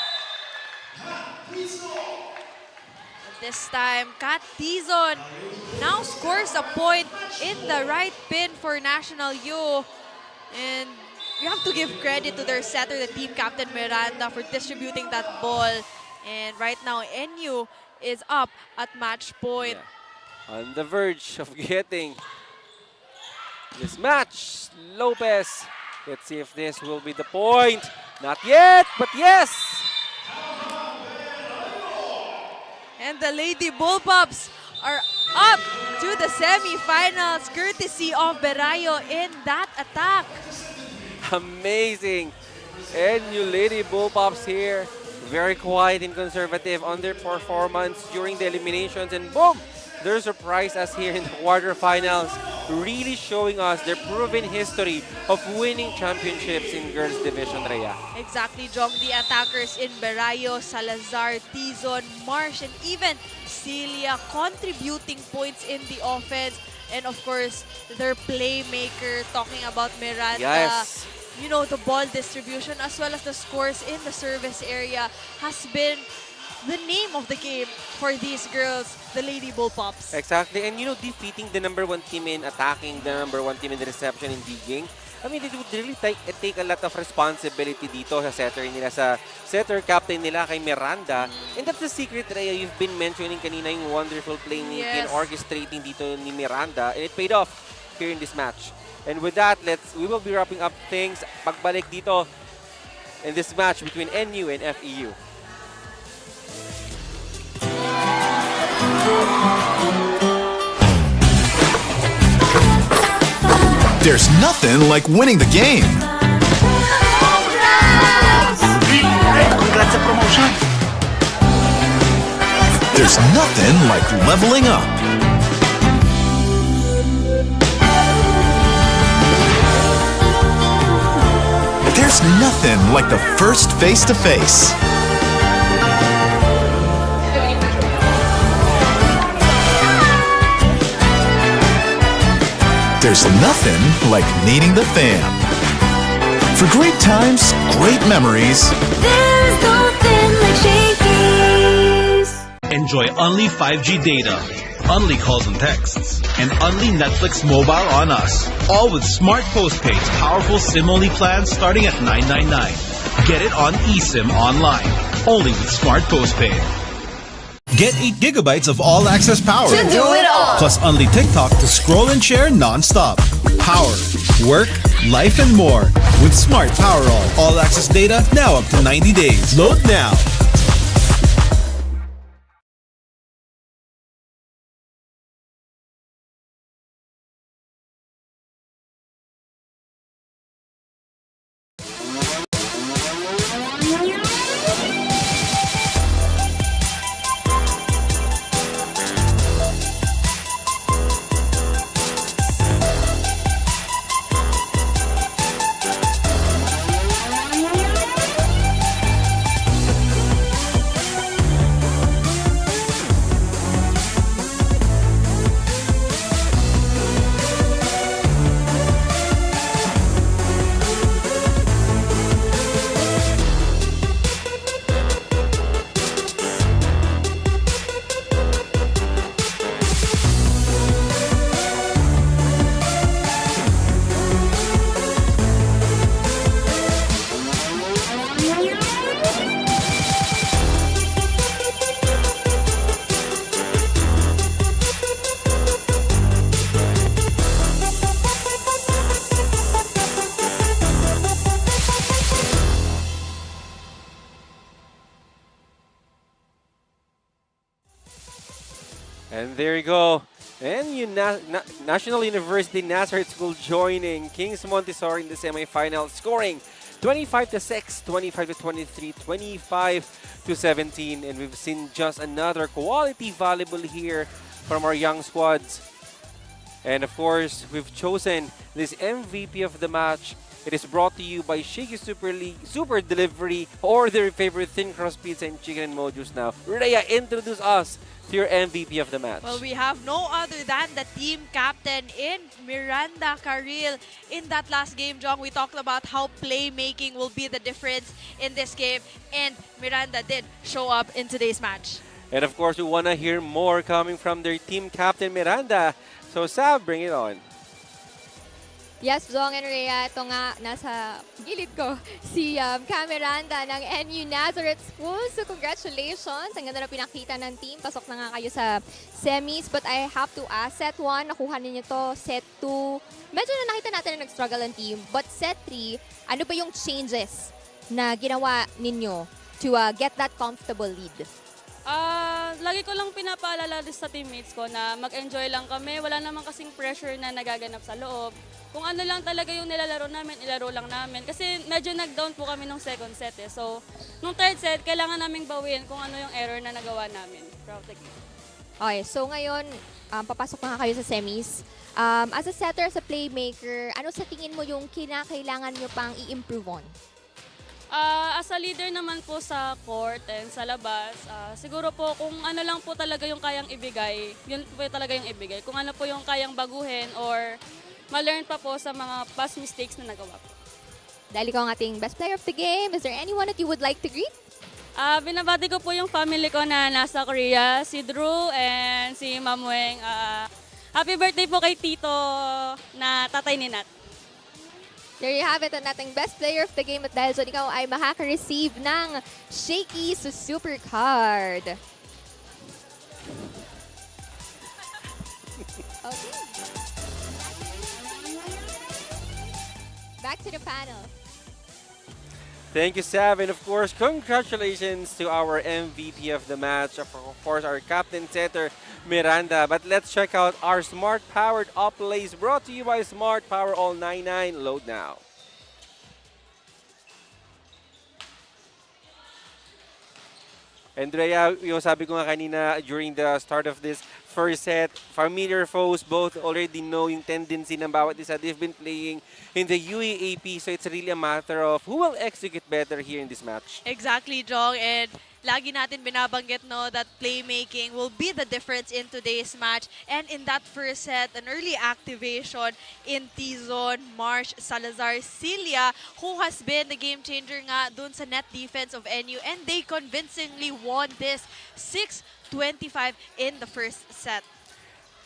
This time, Kat Tizon now scores a point in the right pin for National U. And we have to give credit to their setter, the team captain Miranda, for distributing that ball. And right now, NU is up at match point. Yeah. On the verge of getting this match. Lopez Let's see if this will be the point. Not yet, but yes! And the Lady Bullpups are up to the semifinals courtesy of Berayo in that attack. Amazing. And you Lady Bullpups here. Very quiet and conservative on their performance during the eliminations. And boom! They're surprised us here in the quarterfinals. Really showing us their proven history of winning championships in girls division, Rhea. Exactly, Jong. The attackers in Berayo, Salazar, Tizon, Marsh, and even Celia contributing points in the offense. And of course, their playmaker, talking about Miranda. Yes. You know, the ball distribution as well as the scores in the service area has been the name of the game for these girls, the Lady Bullpups. Exactly. And you know, defeating the #1 team in attacking, the #1 team in the reception and digging, I mean, it would really take a lot of responsibility dito sa setter nila, sa setter captain nila kay Miranda. And that's the secret, Rhea. You've been mentioning kanina yung wonderful playmaking and orchestrating dito ni Miranda. And it paid off here in this match. And with that, we will be wrapping up things pagbalik dito in this match between NU and FEU. There's nothing like winning the game. Congrats sa promotion. There's nothing like leveling up. There's nothing like the first face-to-face. There's nothing like meeting the fam. For great times, great memories. There's nothing like Shakey's. Enjoy only 5G data, only calls and texts, and only Netflix mobile on us. All with Smart Postpaid's powerful SIM-only plans starting at $9.99. Get it on eSIM online, only with Smart Postpaid. Get 8 gigabytes of all-access power. To do it all. Plus only TikTok to scroll and share non-stop. Power, work, life, and more. With Smart Power All-access data now up to 90 days. Load now. And there you go. And National University Nazareth School joining Kings Montessori in the semifinals, scoring 25-6, 25-23, 25-17. And we've seen just another quality volleyball here from our young squads. And of course, we've chosen this MVP of the match. It is brought to you by Shakey Super Delivery, or their favorite thin crust pizza and chicken and mojos now. Rhea, introduce us to your MVP of the match. Well, we have no other than the team captain in Miranda Carril. In that last game, Jong, we talked about how playmaking will be the difference in this game, and Miranda did show up in today's match. And of course, we want to hear more coming from their team captain, Miranda. So Sab, bring it on. Yes, Zong and Rhea, ito nga, nasa gilid ko, si Cam Miranda ng NU Nazareth School. So congratulations, ang ganda na pinakita ng team. Pasok na nga kayo sa semis, but I have to ask, set 1, nakuha ninyo to, set 2, medyo na nakita natin na nag-struggle ang team. But set 3, ano ba yung changes na ginawa ninyo to get that comfortable lead? Lagi ko lang pinapaalala sa teammates ko na mag-enjoy lang kami. Wala naman kasing pressure na nagaganap sa loob. Kung ano lang talaga yung nilalaro namin, ilaro lang namin. Kasi medyo nag-down po kami nung second set eh. So, nung third set, kailangan naming bawiin kung ano yung error na nagawa namin throughout the game. Okay, so ngayon, papasok na nga kayo sa semis. As a setter, as a playmaker, ano sa tingin mo yung kinakailangan nyo pang i-improve on? As a leader naman po sa court and sa labas, siguro po kung ano lang po talaga yung kayang ibigay, yun po talaga yung ibigay. Kung ano po yung kayang baguhin or ma-learn pa po sa mga past mistakes na nagawa po. Dahil ikaw ang ating best player of the game, is there anyone that you would like to greet? Binabati ko po yung family ko na nasa Korea, si Drew and si Ma'am Weng. Happy birthday po kay Tito na tatay ni Nat. There you have it, ang ating best player of the game at dahil so ikaw ay makaka-receive ng Shakey Super Card. Okay. Back to the panel. Thank you, Sav. And of course, congratulations to our MVP of the match, of course, our captain setter, Miranda. But let's check out our Smart Powered Up plays brought to you by Smart Power All 99. Load now. Andrea, yung sabi ko nga kanina during the start of this first set, familiar foes both already know yung tendency ng bawat isa. They've been playing in the UAAP, so it's really a matter of who will execute better here in this match. Exactly, Jong. And lagi natin binabanggit no that playmaking will be the difference in today's match. And in that first set, an early activation in Tizon, Marsh, Salazar, Celia, who has been the game changer nga dun sa net defense of NU. And they convincingly won this 6-25 in the first set.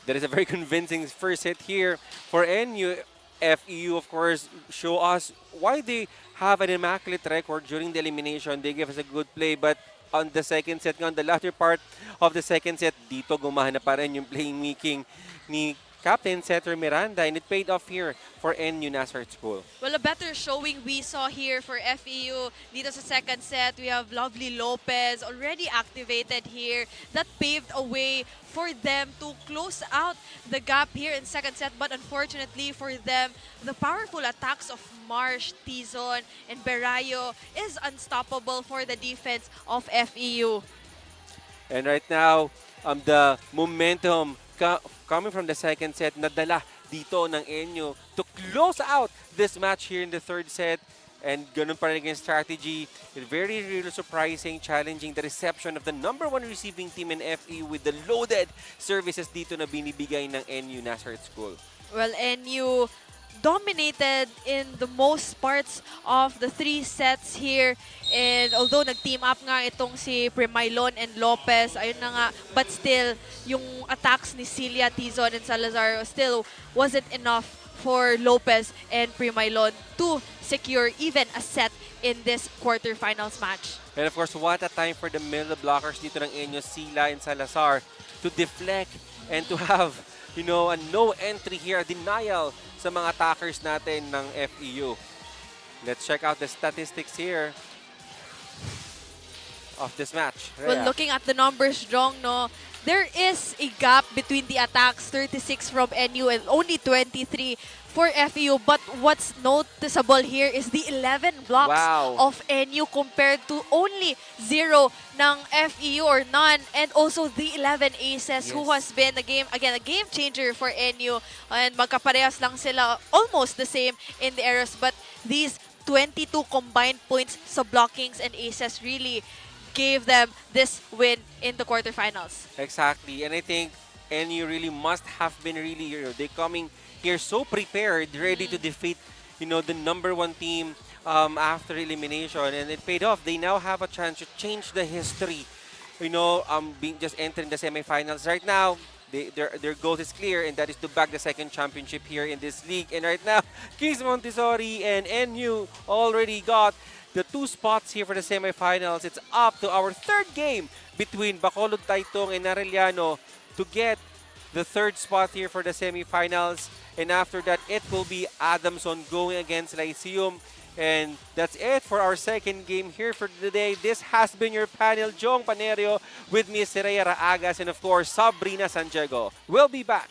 That is a very convincing first set here for NU. FEU, of course, show us why they have an immaculate record during the elimination. They give us a good play, but on the second set, on the latter part of the second set, dito gumana pa rin yung playmaking ni Captain Setter Miranda, and it paid off here for NU Nazareth School. Well, a better showing we saw here for FEU. Dito sa second set, we have Lovely Lopez already activated here. That paved a way for them to close out the gap here in second set. But unfortunately for them, the powerful attacks of Marsh, Tizon, and Berayo is unstoppable for the defense of FEU. And right now, the momentum coming from the second set, nadala dito ng NU to close out this match here in the third set. And ganun pa rin yung strategy. Very, really surprising, challenging the reception of the #1 receiving team in FE with the loaded services dito na binibigay ng NU Nazareth School. Well, NU dominated in the most parts of the three sets here. And although nag-team up nga itong si Premailon and Lopez, ayun na nga, but still, yung attacks ni Celia, Tizon, and Salazar still wasn't enough for Lopez and Premailon to secure even a set in this quarterfinals match. And of course, what a time for the middle blockers dito ng NU, Sila and Salazar, to deflect and to have, you know, a no entry here, a denial sa mga attackers natin ng FEU. Let's check out the statistics here of this match. Well, looking at the numbers, Jong, no, there is a gap between the attacks, 36 from NU and only 23 for FEU. But what's noticeable here is the 11 blocks of NU compared to only 0 ng FEU or none. And also the 11 aces who has been a game changer for NU. And magkaparehas lang sila, almost the same in the errors. But these 22 combined points sa blockings and aces really gave them this win in the quarterfinals. Exactly, and I think NU really must have been really, they coming here so prepared, ready to defeat, you know, the #1 team after elimination, and it paid off. They now have a chance to change the history, you know, being just entering the semifinals. Right now, Their goal is clear, and that is to bag the second championship here in this league. And right now, Kings Montessori and NU already got the 2 spots here for the semifinals. It's up to our third game between Bacolod Taytong and Arellano to get the 3rd spot here for the semifinals. And after that, it will be Adamson going against Lyceum. And that's it for our second game here for today. This has been your panel, Jong Panerio, with Miss Rhea Raagas and of course, Sabrina Santiago. We'll be back